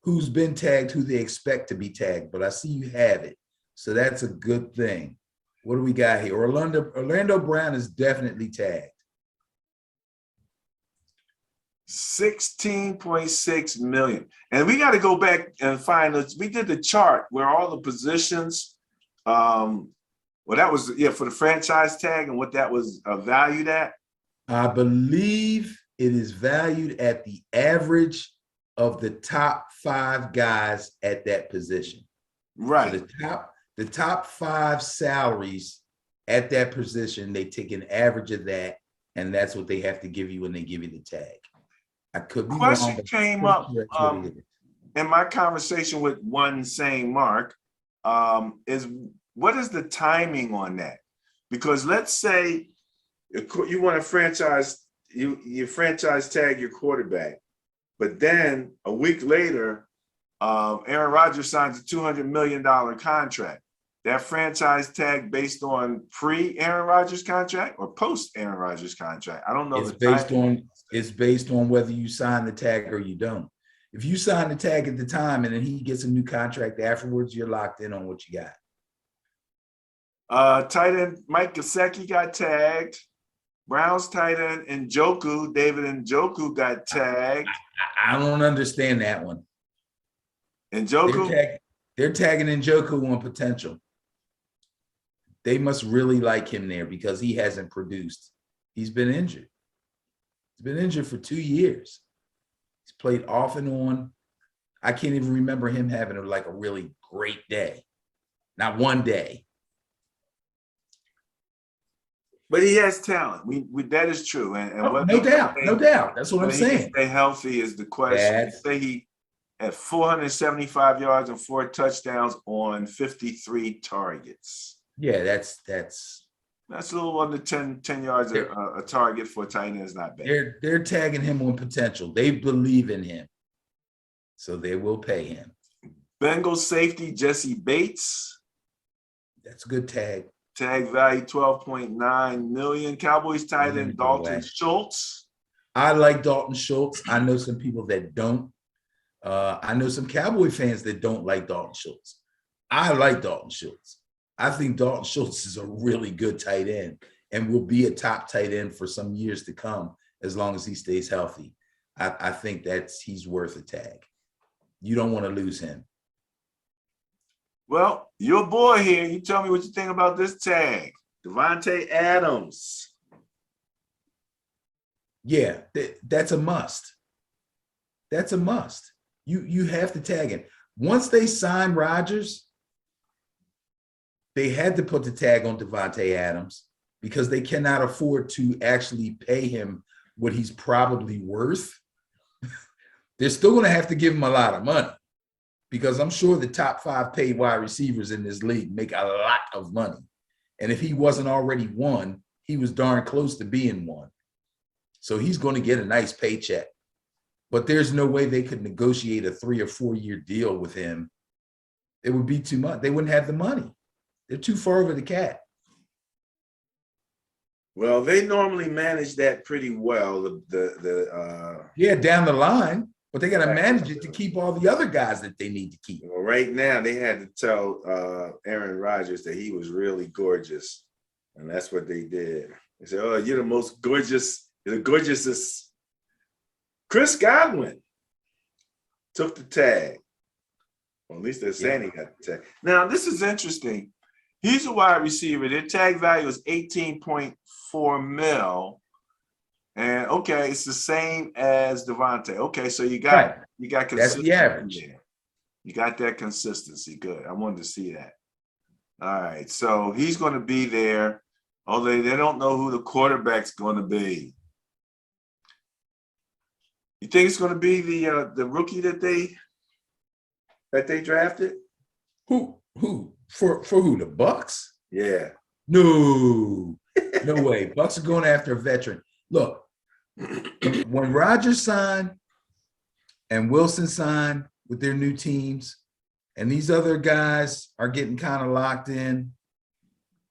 who's been tagged, who they expect to be tagged. But I see you have it. So that's a good thing. What do we got here? Orlando Brown is definitely tagged. 16.6 million. And we got to go back and find this. We did the chart where all the positions, that was, for the franchise tag and what that was valued at. I believe it is valued at the average of the top 5 guys at that position. Right. So the top 5 salaries at that position, they take an average of that, and that's what they have to give you when they give you the tag. I could be question wrong, came up in my conversation with one saying Mark, is what is the timing on that? Because let's say you want to franchise, you franchise tag your quarterback, but then a week later, Aaron Rodgers signs a $200 million contract. That franchise tag based on pre-Aaron Rodgers contract or post-Aaron Rodgers contract? I don't know. It's based on whether you sign the tag or you don't. If you sign the tag at the time and then he gets a new contract afterwards, you're locked in on what you got. Tight end Mike Gesicki got tagged. Browns tight end David Njoku got tagged. I don't understand that one. Njoku? They're tagging Njoku on potential. They must really like him there because he hasn't produced. He's been injured. He's been injured for 2 years. He's played off and on. I can't even remember him having a really great day. Not one day. But he has talent. That is true. And no doubt. That's what I'm saying. He can stay healthy is the question. Say he had 475 yards and 4 touchdowns on 53 targets. Yeah, that's a little under 10 yards a target for a tight end is not bad. They're tagging him on potential. They believe in him, so they will pay him. Bengals safety Jesse Bates. That's a good tag. Tag value $12.9 million. Cowboys tight end Dalton Schultz. I like Dalton Schultz. I know some people that don't. I know some Cowboy fans that don't like Dalton Schultz. I like Dalton Schultz. I think Dalton Schultz is a really good tight end and will be a top tight end for some years to come as long as he stays healthy. I think he's worth a tag. You don't want to lose him. Well, your boy here, you tell me what you think about this tag. Davante Adams. Yeah, that's a must. That's a must. You have to tag him. Once they sign Rodgers, they had to put the tag on Davante Adams because they cannot afford to actually pay him what he's probably worth. They're still going to have to give him a lot of money because I'm sure the top 5 paid wide receivers in this league make a lot of money. And if he wasn't already one, he was darn close to being one. So he's going to get a nice paycheck. But there's no way they could negotiate a 3 or 4 year deal with him. It would be too much. They wouldn't have the money. They're too far over the cap. Well, they normally manage that pretty well. Down the line, but they got to manage it to keep all the other guys that they need to keep. Well, right now they had to tell Aaron Rodgers that he was really gorgeous, and that's what they did. They said, "Oh, you're the most gorgeous. You're the gorgeousest." Chris Godwin took the tag. Well, at least they're saying he got the tag. Now, this is interesting. He's a wide receiver. Their tag value is 18.4 mil. And okay, it's the same as Devontae. Okay, so you got consistency. That's the average. There. You got that consistency. Good. I wanted to see that. All right. So he's going to be there. Although they don't know who the quarterback's going to be. You think it's going to be the rookie that they drafted? Who for who? The Bucks? Yeah. No way. Bucks are going after a veteran. Look, when Rodgers signed and Wilson signed with their new teams, and these other guys are getting kind of locked in,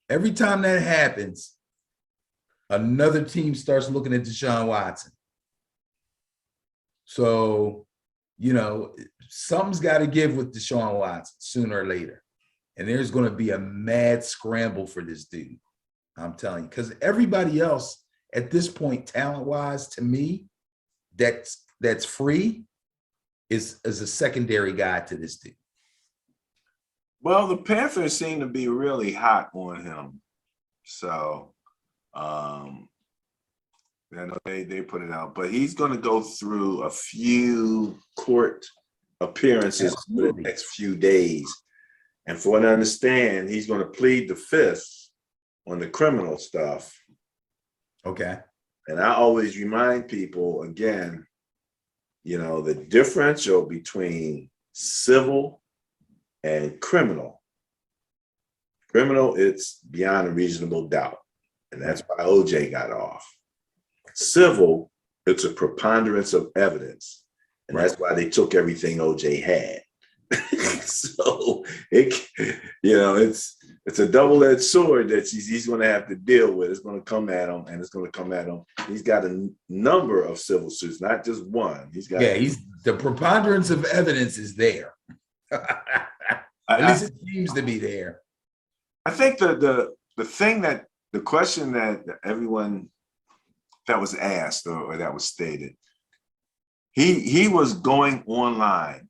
every time that happens, another team starts looking at Deshaun Watson. So, something's got to give with Deshaun Watson sooner or later. And there's going to be a mad scramble for this dude. I'm telling you, because everybody else at this point, talent-wise, to me, that's free is a secondary guy to this dude. Well, the Panthers seem to be really hot on him. So I know they put it out, but he's going to go through a few court appearances for the next few days. And for what I understand, he's going to plead the fifth on the criminal stuff. Okay. And I always remind people, again, the differential between civil and criminal. Criminal, it's beyond a reasonable doubt. And that's why OJ got off. Civil, it's a preponderance of evidence. And that's why they took everything OJ had. So it's a double-edged sword that he's going to have to deal with. It's going to come at him, and it's going to come at him. He's got a number of civil suits, not just one. He's the preponderance of evidence is there. At least it seems to be there. I think the question that everyone that was asked or that was stated, he was going online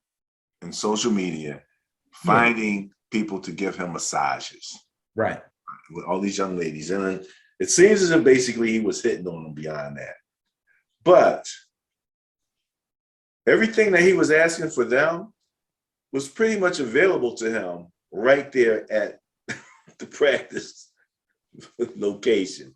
and social media, finding people to give him massages. Right. With all these young ladies. And it seems as if basically he was hitting on them beyond that. But everything that he was asking for them was pretty much available to him right there at the practice location.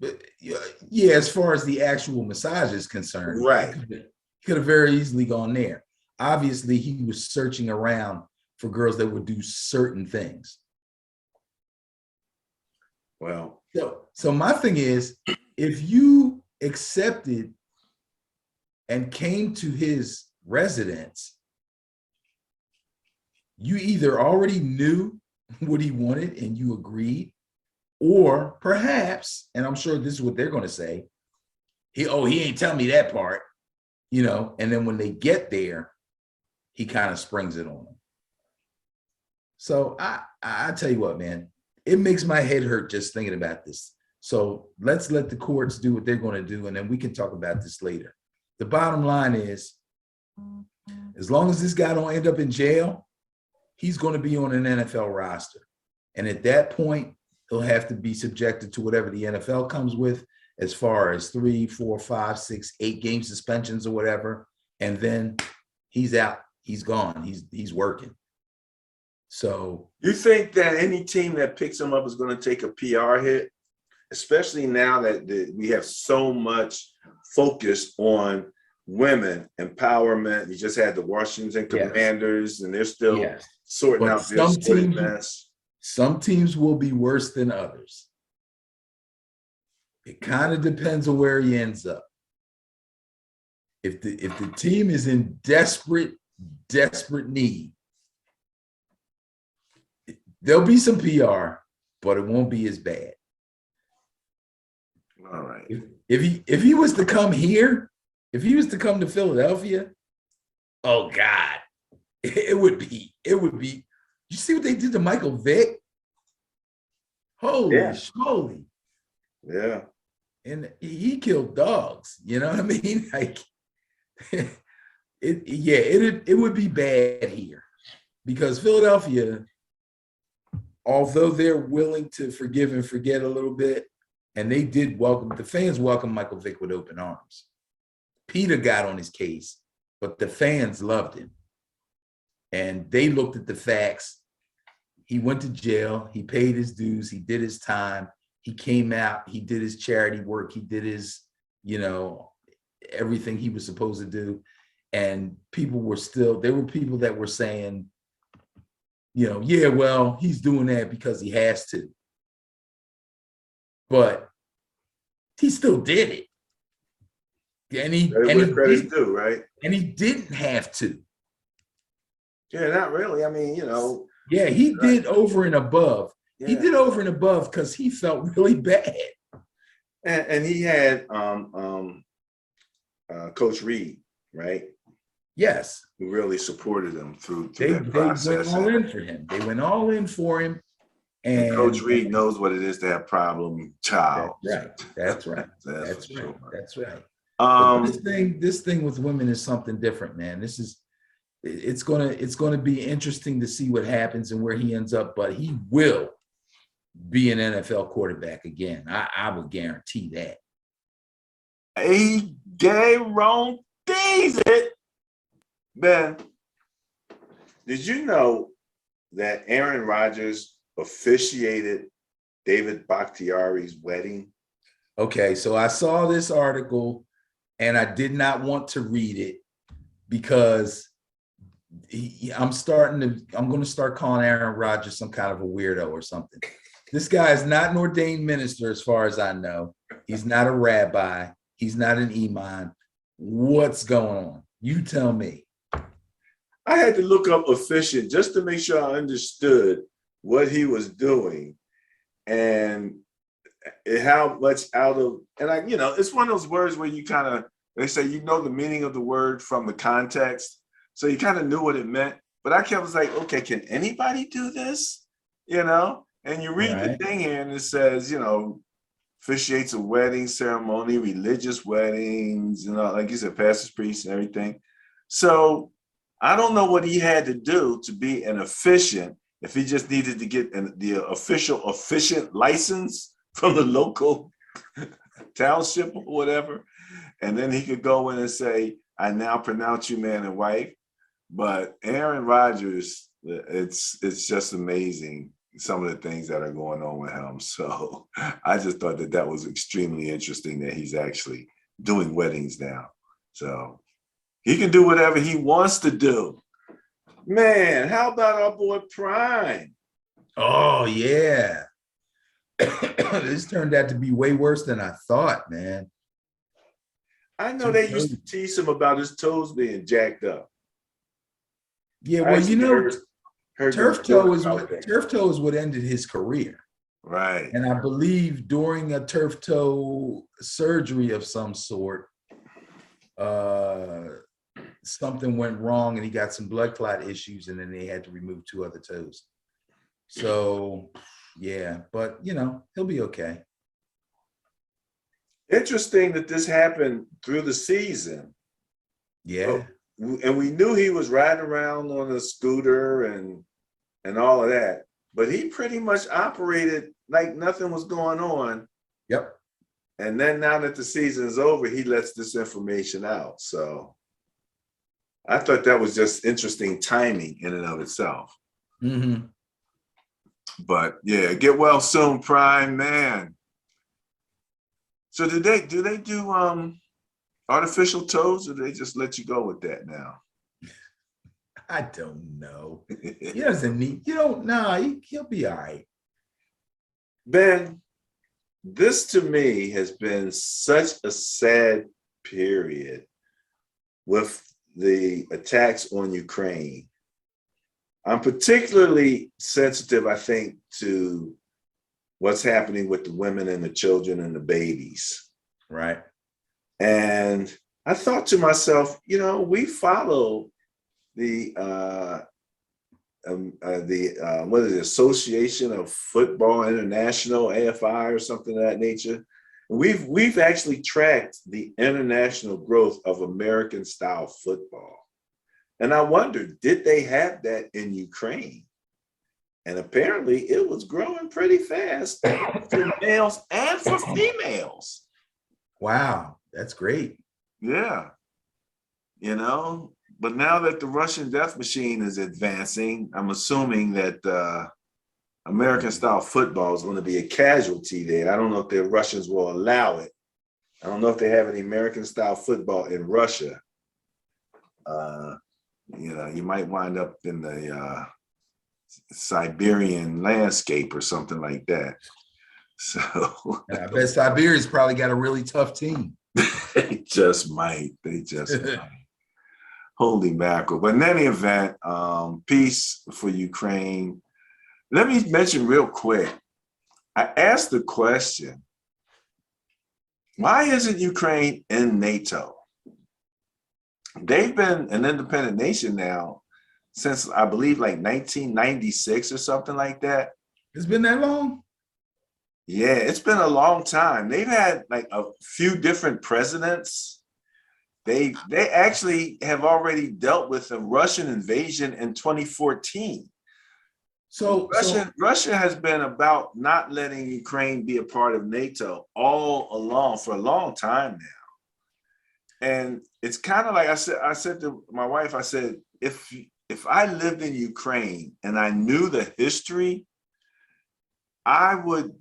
But yeah, as far as the actual massage is concerned, right. He could have very easily gone there. Obviously, he was searching around for girls that would do certain things. Well, so my thing is, if you accepted and came to his residence, you either already knew what he wanted and you agreed, or perhaps, and I'm sure this is what they're going to say, he ain't telling me that part, and then when they get there, he kind of springs it on them. So I tell you what, man, it makes my head hurt just thinking about this. So let's let the courts do what they're going to do, and then we can talk about this later. The bottom line is, as long as this guy don't end up in jail, he's going to be on an NFL roster. And at that point, he'll have to be subjected to whatever the NFL comes with as far as 3, 4, 5, 6, 8 game suspensions or whatever. And then he's out. He's gone. He's working. So you think that any team that picks him up is going to take a PR hit, especially now that we have so much focus on women empowerment? You just had the Washington Commanders, and they're still sorting out their sporting mess. Some teams will be worse than others. It kind of depends on where he ends up. If the team is in desperate need, there'll be some PR, but it won't be as bad. All right. If he was to come here, if he was to come to Philadelphia, oh God, it would be. You see what they did to Michael Vick? Holy schmoly. Yeah. And he killed dogs. You know what I mean? Like, it would be bad here because Philadelphia, although they're willing to forgive and forget a little bit, and they did the fans welcomed Michael Vick with open arms. Peter got on his case, but the fans loved him. And they looked at the facts. He went to jail. He paid his dues. He did his time. He came out. He did his charity work. He did his, everything he was supposed to do. And there were people that were saying, yeah, well, he's doing that because he has to. But he still did it. And he credit's due, right? And he didn't have to. Yeah, not really. I mean, Yeah, he did over and above. Yeah. He did over and above because he felt really bad. And he had Coach Reed, right? Yes. Who really supported him through that process. They went all in for him. They went all in for him. And Coach Reed knows what it is to have problem child. That's right. That's right. This thing with women is something different, man. It's gonna be interesting to see what happens and where he ends up, but he will be an NFL quarterback again. I would guarantee that. He guarantees it. Ben, did you know that Aaron Rodgers officiated David Bakhtiari's wedding? Okay, so I saw this article and I did not want to read it because I'm going to start calling Aaron Rodgers some kind of a weirdo or something. This guy is not an ordained minister as far as I know. He's not a rabbi. He's not an imam. What's going on? You tell me. I had to look up Officiant just to make sure I understood what he was doing and how much it's one of those words where they say, the meaning of the word from the context. So you kind of knew what it meant, but I was like, okay, can anybody do this? And you read the thing here and it says, officiates a wedding ceremony, religious weddings, like you said, pastors, priests, and everything. So I don't know what he had to do to be an officiant, if he just needed to get the official officiant license from the local township or whatever. And then he could go in and say, I now pronounce you man and wife. But Aaron Rodgers, it's just amazing, some of the things that are going on with him. So I just thought that was extremely interesting that he's actually doing weddings now. So he can do whatever he wants to do. Man, how about our boy Prime? Oh, yeah. This turned out to be way worse than I thought, man. I know they used to tease him about his toes being jacked up. Yeah, well, turf toe is what ended his career. Right. And I believe during a turf toe surgery of some sort, something went wrong and he got some blood clot issues, and then they had to remove 2 other toes. So, yeah, but he'll be okay. Interesting that this happened through the season. Yeah. And we knew he was riding around on a scooter and all of that, but he pretty much operated like nothing was going on. Yep. And then now that the season is over, he lets this information out. So I thought that was just interesting timing in and of itself. Mm-hmm. But yeah, get well soon, Prime, man. So do they do artificial toes, or do they just let you go with that now? I don't know. He doesn't need, he'll be all right. Ben, this to me has been such a sad period with the attacks on Ukraine. I'm particularly sensitive, I think, to what's happening with the women and the children and the babies. Right. And I thought to myself, we follow the Association of Football International, AFI, or something of that nature. We've actually tracked the international growth of American style football. And I wondered, did they have that in Ukraine? And apparently it was growing pretty fast for males and for females. Wow, that's great. Yeah. But now that the Russian death machine is advancing, I'm assuming that American style football is going to be a casualty there. I don't know if the Russians will allow it. I don't know if they have any American style football in Russia. You might wind up in the Siberian landscape or something like that. So I bet Siberia's probably got a really tough team. They just might. Holy mackerel. But in any event, peace for Ukraine. Let me mention real quick. I asked the question, why isn't Ukraine in NATO? They've been an independent nation now since, I believe, like 1996 or something like that. It's been that long? Yeah, it's been a long time. They've had like a few different presidents. They actually have already dealt with a Russian invasion in 2014. So Russia has been about not letting Ukraine be a part of NATO all along for a long time now. And it's kind of like I said to my wife, I said, if I lived in Ukraine and I knew the history, I would,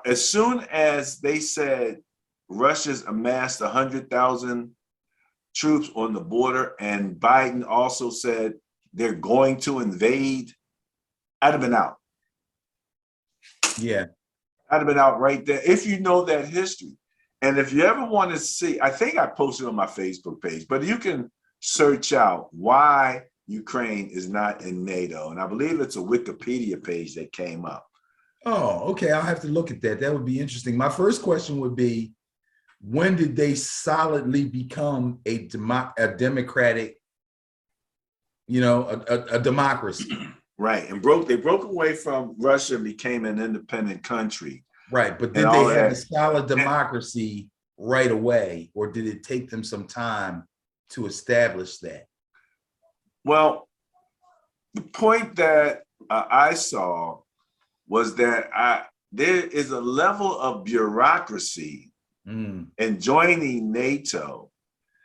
as soon as they said Russia's amassed 100,000 troops on the border and Biden also said they're going to invade, I'd have been out. Yeah. I'd have been out right there if you know that history. And if you ever want to see, I think I posted on my Facebook page, but you can search out why Ukraine is not in NATO. And I believe it's a Wikipedia page that came up. Oh, okay. I'll have to look at that. That would be interesting. My first question would be, when did they solidly become a democratic, a democracy? Right. And they broke away from Russia and became an independent country. Right. But did they have a solid democracy right away, or did it take them some time to establish that? Well, the point that I saw was that there is a level of bureaucracy in joining NATO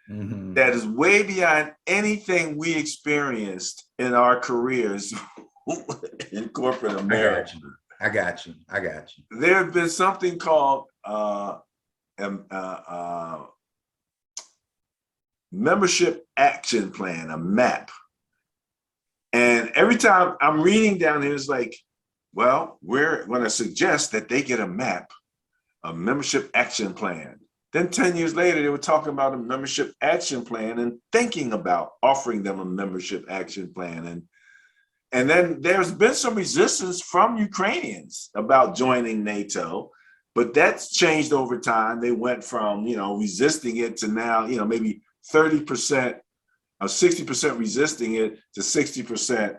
that is way beyond anything we experienced in our careers in corporate America. I got you. There have been something called membership action plan, a MAP. And every time I'm reading down here, it's like, well, we're going to suggest that they get a MAP, a membership action plan. Then 10 years later, they were talking about a membership action plan and thinking about offering them a membership action plan. And then there's been some resistance from Ukrainians about joining NATO, but that's changed over time. They went from, resisting it to now, maybe 30% or 60% resisting it to 60%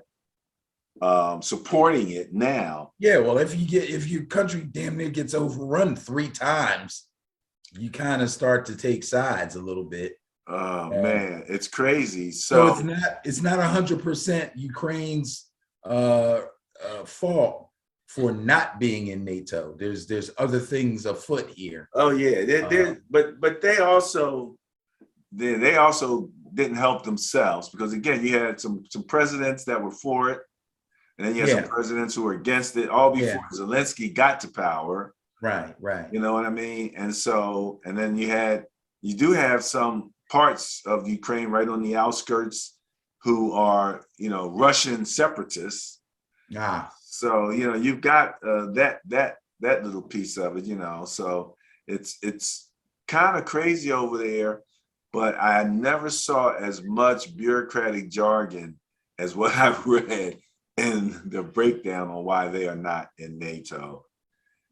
supporting it now. Yeah, well, if your country damn near gets overrun 3 times, you kind of start to take sides a little bit. Oh man, it's crazy. So it's not 100% Ukraine's fault for not being in NATO. There's other things afoot here. Oh yeah, but they also didn't help themselves, because again, you had some presidents that were for it, and then you had some presidents who were against it, all before Zelensky got to power. Right. You know what I mean? And then you do have some parts of Ukraine right on the outskirts who are, Russian separatists. So, you've got that little piece of it, so it's kind of crazy over there, but I never saw as much bureaucratic jargon as what I've read in the breakdown on why they are not in NATO.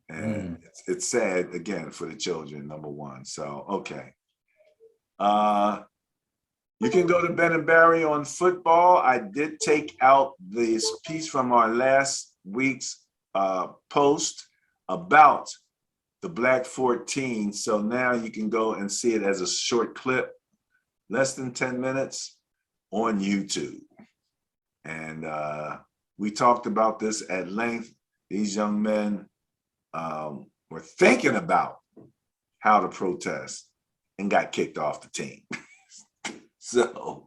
And it's sad, again, for the children, number one. So, okay. You can go to Ben and Barry on football. I did take out this piece from our last week's post about the Black 14. So now you can go and see it as a short clip, less than 10 minutes on YouTube. And We talked about this at length. These young men were thinking about how to protest and got kicked off the team. So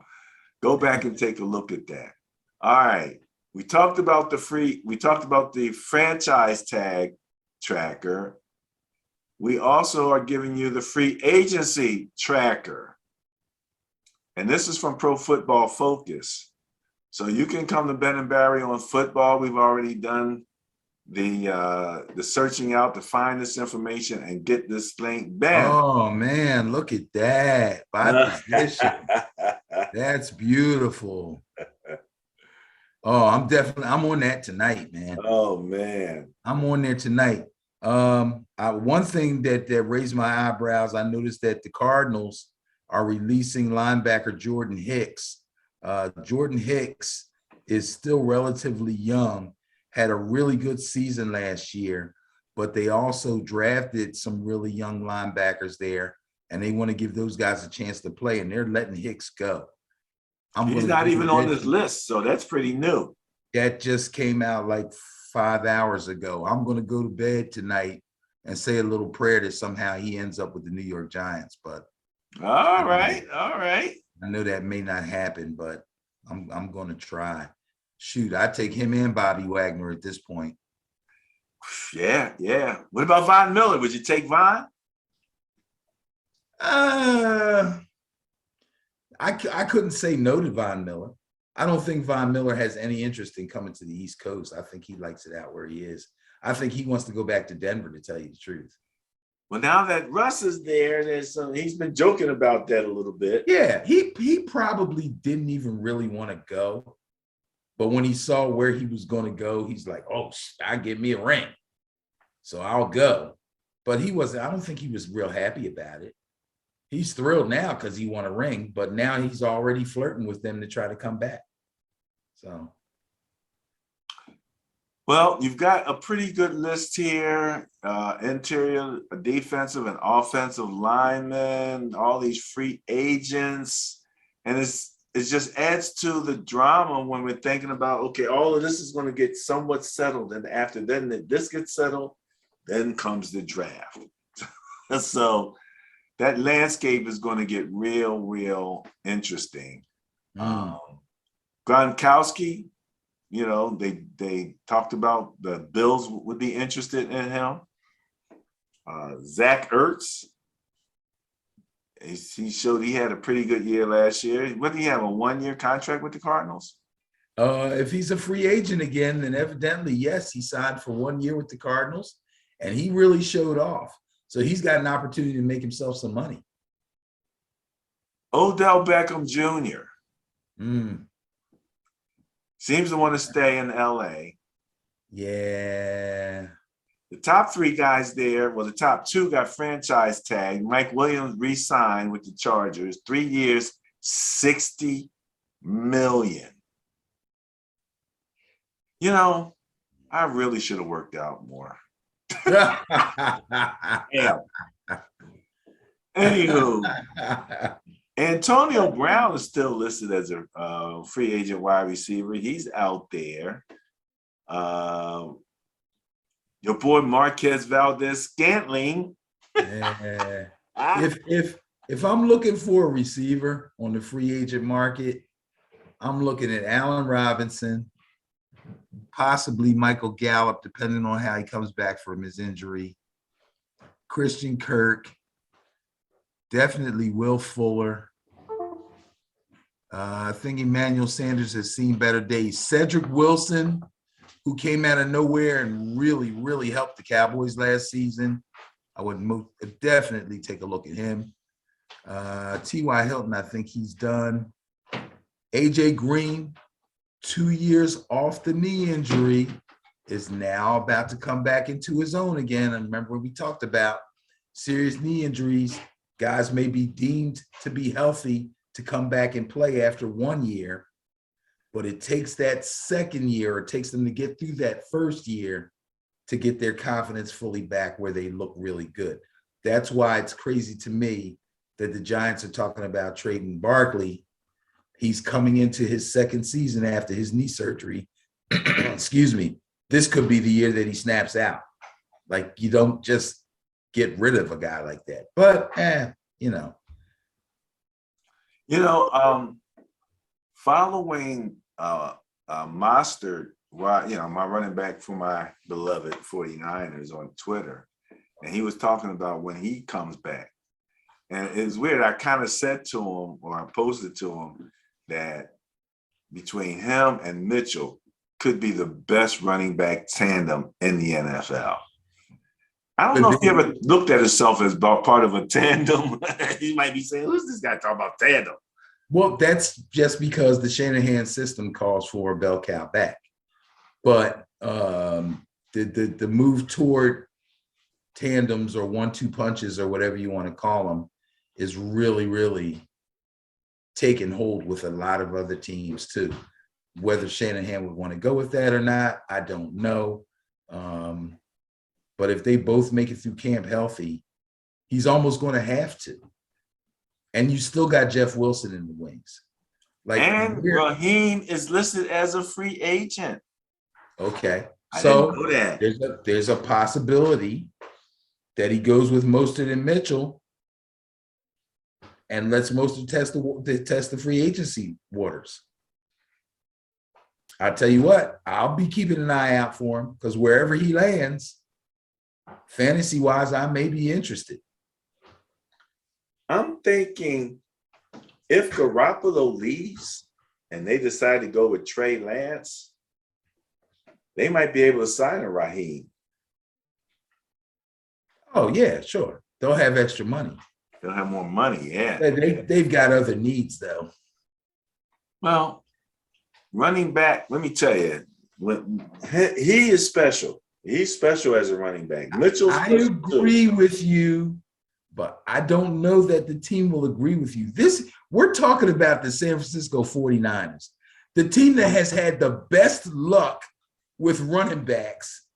go back and take a look at that. All right. We talked about the franchise tag tracker. We also are giving you the free agency tracker. And this is from Pro Football Focus. So you can come to Ben and Barry on football. We've already done the searching out to find this information and get this link back. Oh man, look at that. By position. That's beautiful. Oh, I'm on that tonight, man. Oh man. I'm on there tonight. One thing that raised my eyebrows, I noticed that the Cardinals are releasing linebacker Jordan Hicks. Jordan Hicks is still relatively young, had a really good season last year, but they also drafted some really young linebackers there, and they want to give those guys a chance to play, and they're letting Hicks go. He's not even on this list, so that's pretty new. That just came out like 5 hours ago. I'm going to go to bed tonight and say a little prayer that somehow he ends up with the New York Giants. But all right. I know that may not happen, but I'm going to try. Shoot, I take him and Bobby Wagner at this point. Yeah. What about Von Miller? Would you take Von? I couldn't say no to Von Miller. I don't think Von Miller has any interest in coming to the East Coast. I think he likes it out where he is. I think he wants to go back to Denver, to tell you the truth. Well, now that Russ is there, he's been joking about that a little bit. Yeah, he probably didn't even really want to go. But when he saw where he was going to go, he's like, oh, I'll get me a ring. So I'll go. But I don't think he was real happy about it. He's thrilled now because he won a ring, but now he's already flirting with them to try to come back. So. Well, you've got a pretty good list here. Interior, defensive, and offensive linemen, all these free agents. And it just adds to the drama when we're thinking about, okay, all of this is going to get somewhat settled. And after then this gets settled, then comes the draft. So that landscape is going to get real interesting. Gronkowski, they talked about the Bills would be interested in him. Zach Ertz, he showed he had a pretty good year last year. What, did he have, a 1-year contract with the Cardinals? If he's a free agent again, then evidently, yes, he signed for 1 year with the Cardinals, and he really showed off. So he's got an opportunity to make himself some money. Odell Beckham Jr. Seems to want to stay in LA. Yeah. The top 3 guys there, well, the top 2 got franchise tag. Mike Williams re-signed with the Chargers, 3 years, $60 million. I really should have worked out more. Yeah. Anywho, Antonio Brown is still listed as a free agent wide receiver. He's out there. Your boy Marquez Valdez-Scantling. Yeah. If I'm looking for a receiver on the free agent market, I'm looking at Allen Robinson, possibly Michael Gallup, depending on how he comes back from his injury. Christian Kirk, definitely Will Fuller. I think Emmanuel Sanders has seen better days. Cedric Wilson, who came out of nowhere and really helped the Cowboys last season. I would definitely take a look at him. T.Y. Hilton, I think he's done. A.J. Green, 2 years off the knee injury, is now about to come back into his own again. And remember, we talked about serious knee injuries. Guys may be deemed to be healthy to come back and play after 1 year, but it takes that second year, it takes them to get through that first year to get their confidence fully back where they look really good. That's why it's crazy to me that the Giants are talking about trading Barkley. He's coming into his second season after his knee surgery, excuse me, this could be the year that he snaps out. Like, you don't just get rid of a guy like that. But, you know. Following Mostert, my running back for my beloved 49ers on Twitter, and he was talking about when he comes back. And it's weird. I kind of said to him, or I posted to him, that between him and Mitchell could be the best running back tandem in the NFL. I don't know if he ever looked at himself as part of a tandem. He might be saying, who's this guy talking about tandem? Well, that's just because the Shanahan system calls for a bell cow back. But the move toward tandems or 1-2 punches or whatever you want to call them is really, really taking hold with a lot of other teams too. Whether Shanahan would want to go with that or not, I don't know. But if they both make it through camp healthy, he's almost going to have to. And you still got Jeff Wilson in the wings. And Raheem is listed as a free agent. Okay. So I didn't know that. There's a possibility that he goes with Mostert and Mitchell and lets Mostert test the free agency waters. I tell you what, I'll be keeping an eye out for him because wherever he lands, fantasy-wise, I may be interested. I'm thinking if Garoppolo leaves and they decide to go with Trey Lance, they might be able to sign a Raheem. Oh, yeah, sure. They'll have extra money. They'll have more money, yeah. They've got other needs, though. Well, running back, let me tell you, he is special. He's special as a running back. Mitchell's I agree with you, but I don't know that the team will agree with you. We're talking about the San Francisco 49ers, the team that has had the best luck with running backs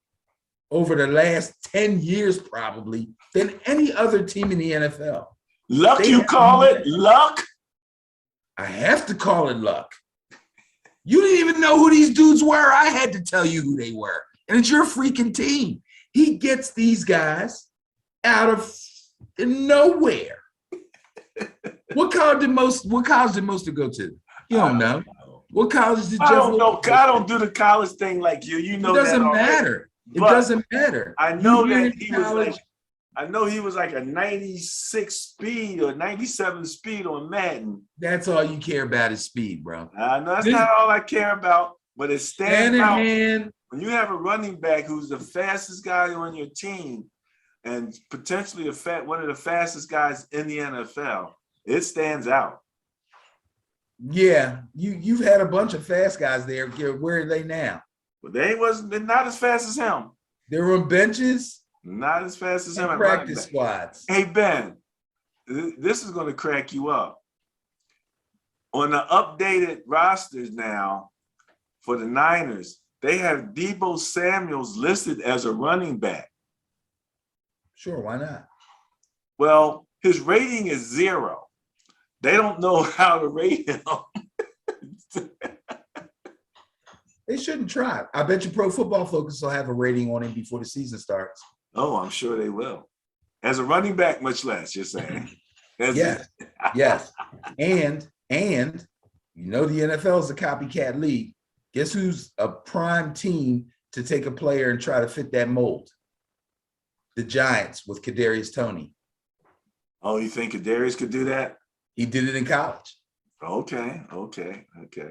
over the last 10 years, probably, than any other team in the NFL. Luck, you call it? Luck? I have to call it luck. You didn't even know who these dudes were. I had to tell you who they were. And it's your freaking team. He gets these guys out of nowhere. What college did Mostert go to? You don't know. What college did Jeff? I don't know. I don't do the college thing like you. You know, it doesn't matter. It doesn't matter. I know that he was like, I know he was like a 96 speed or 97 speed on Madden. That's all you care about is speed, bro. No, that's not all I care about. But it stands out. When you have a running back who's the fastest guy on your team and potentially one of the fastest guys in the NFL, it stands out. Yeah, you've had a bunch of fast guys there. Where are they now? But they're not as fast as him. They're on benches. Not as fast as him. And practice squads. Hey, Ben, this is going to crack you up. On the updated rosters now for the Niners, they have Deebo Samuels listed as a running back. Sure, why not? Well, his rating is 0. They don't know how to rate him. They shouldn't try. I bet you Pro Football Focus will have a rating on him before the season starts. Oh, I'm sure they will. As a running back, much less, you're saying. Yes. Yes. And you know the NFL is a copycat league. Guess who's a prime team to take a player and try to fit that mold? The Giants with Kadarius Toney. Oh, you think Kadarius could do that? He did it in college. Okay.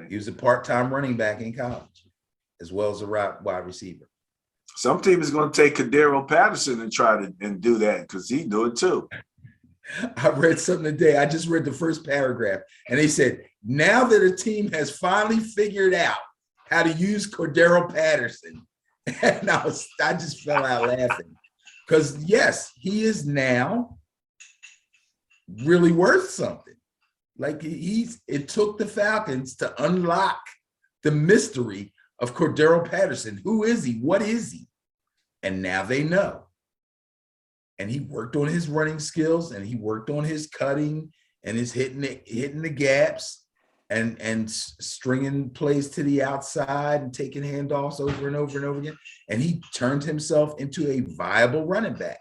He was a part-time running back in college, as well as a wide receiver. Some team is going to take Kadarius Patterson and try to do that because he do it too. I read something today. I just read the first paragraph, and they said, now that a team has finally figured out how to use Cordero Patterson, and I just fell out laughing because yes, he is now really worth something. Like it took the Falcons to unlock the mystery of Cordero Patterson. Who is he? What is he? And now they know. And he worked on his running skills, and he worked on his cutting and his hitting the gaps. and stringing plays to the outside and taking handoffs over and over and over again. And he turned himself into a viable running back.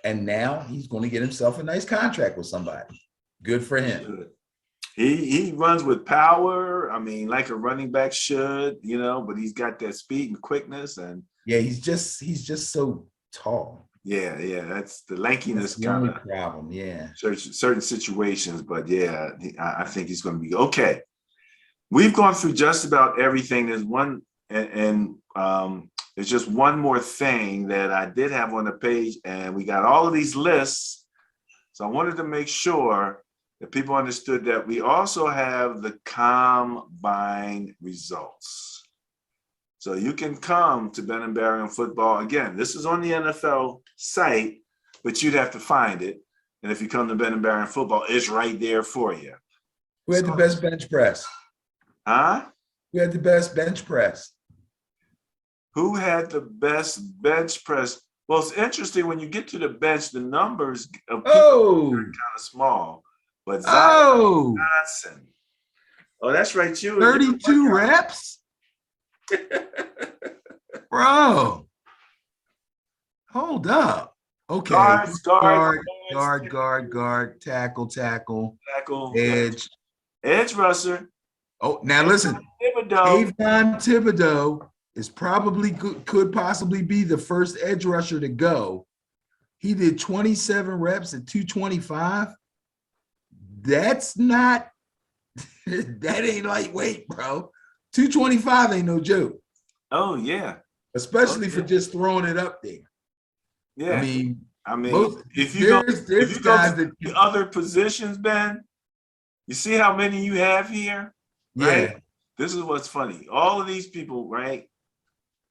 And now he's going to get himself a nice contract with somebody. Good for him. He runs with power. I mean, like a running back should, but he's got that speed and quickness. And yeah, he's just so tall. Yeah, that's the lankiness kind of problem. Yeah, certain situations, but yeah, I think he's going to be okay. We've gone through just about everything. There's one, and there's just one more thing that I did have on the page, and we got all of these lists. So I wanted to make sure that people understood that we also have the combine results. So you can come to Ben and Barry on Football. Again, this is on the NFL site, but you'd have to find it. And if you come to Ben and Barry on Football, it's right there for you. Who had the best bench press? Huh? Who had the best bench press? Who had the best bench press? Well, it's interesting when you get to the bench, the numbers of people are kind of small. But Zion Johnson. Oh, that's right. 32 reps? Bro. Hold up. Okay. Guard, tackle, edge rusher. Oh, now listen. Kayvon Thibodeau is could possibly be the first edge rusher to go. He did 27 reps at 225. That's not, that ain't lightweight, bro. 225 ain't no joke. Oh, yeah. Especially for just throwing it up there. Yeah. I mean, if you go to the other positions, Ben, you see how many you have here? Right? Yeah. This is what's funny. All of these people, right,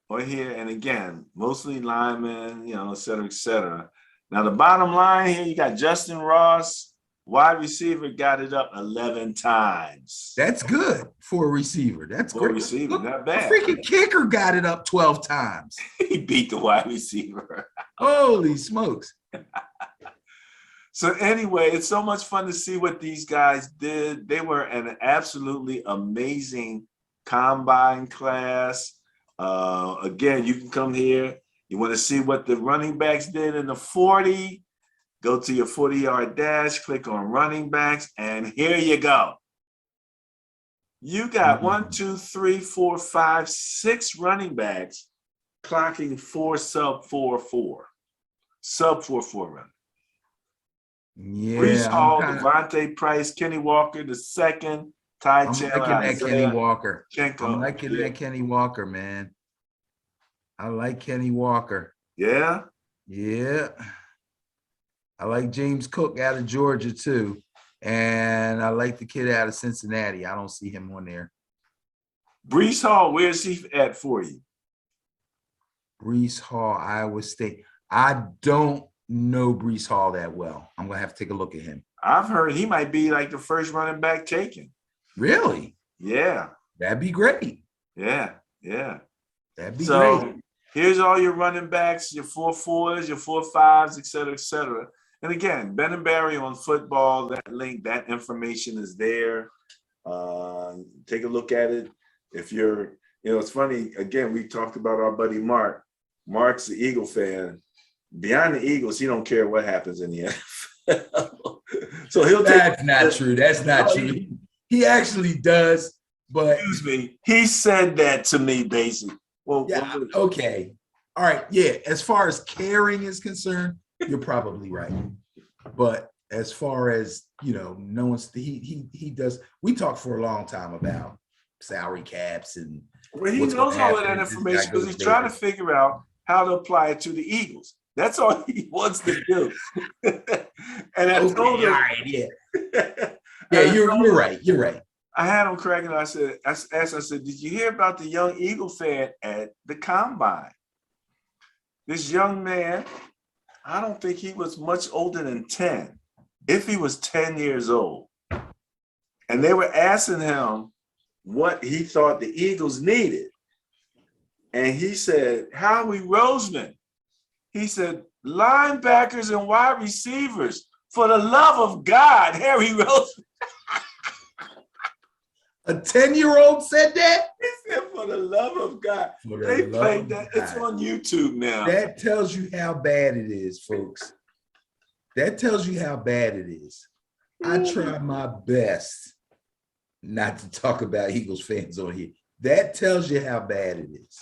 are here. And again, mostly linemen, et cetera, et cetera. Now, the bottom line here, you got Justin Ross. Wide receiver got it up 11 times. That's good for a receiver. That's great. Receiver, not bad. The freaking kicker got it up 12 times. He beat the wide receiver. Holy smokes. So anyway, it's so much fun to see what these guys did. They were an absolutely amazing combine class. Again, you can come here. You want to see what the running backs did in the 40. Go to your 40-yard dash, click on running backs, and here you go. You got 6 running backs clocking 4 sub 4.4. Sub 4.4 run. Yeah. Breece Hall, Devontae Price, Kenny Walker, the second, Ty Chandler. I'm liking that Kenny Walker. I'm liking that Kenny Walker, man. I like Kenny Walker. Yeah? Yeah. I like James Cook out of Georgia, too. And I like the kid out of Cincinnati. I don't see him on there. Breece Hall, where's he at for you? Breece Hall, Iowa State. I don't know Breece Hall that well. I'm going to have to take a look at him. I've heard he might be like the first running back taken. Really? Yeah. That'd be great. Yeah. That'd be great. Here's all your running backs, your 4.4s, your 4.5s, et cetera, et cetera. And again, Ben and Barry on Football, that link, that information is there. Take a look at it. If you're, it's funny, again, we talked about our buddy Mark. Mark's the Eagle fan. Beyond the Eagles, he don't care what happens in the NFL. So That's not true. That's not true. He actually does, but. Excuse me. He said that to me, basically. Well, yeah, okay. All right. Yeah. As far as caring is concerned, you're probably right. But as far as, no one's, he does, we talked for a long time about salary caps and. Well, he knows all of that information because he's trying to figure out how to apply it to the Eagles. That's all he wants to do. And I told him. All right, yeah. Yeah, you're right. You're right. I had him cracking. I said, did you hear about the young Eagle fan at the combine? This young man, I don't think he was much older than 10, if he was 10 years old. And they were asking him what he thought the Eagles needed. And he said, Howie Roseman. He said, linebackers and wide receivers. For the love of God, Harry Roseman. A 10-year-old said that? He said, for the love of God. For the They love played of that. God. It's on YouTube now. That tells you how bad it is, folks. That tells you how bad it is. I try my best not to talk about Eagles fans on here. That tells you how bad it is.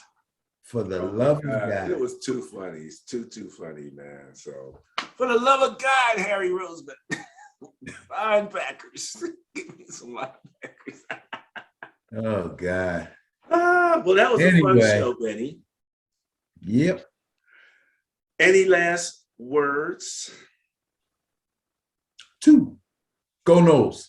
For the love of God. It was too funny. It's too funny, man. So, for the love of God, Harry Roseman. Linebackers. Give me some linebackers. Oh, God. Well, that was a fun show, Benny. Yep. Any last words? 2. Go Noles.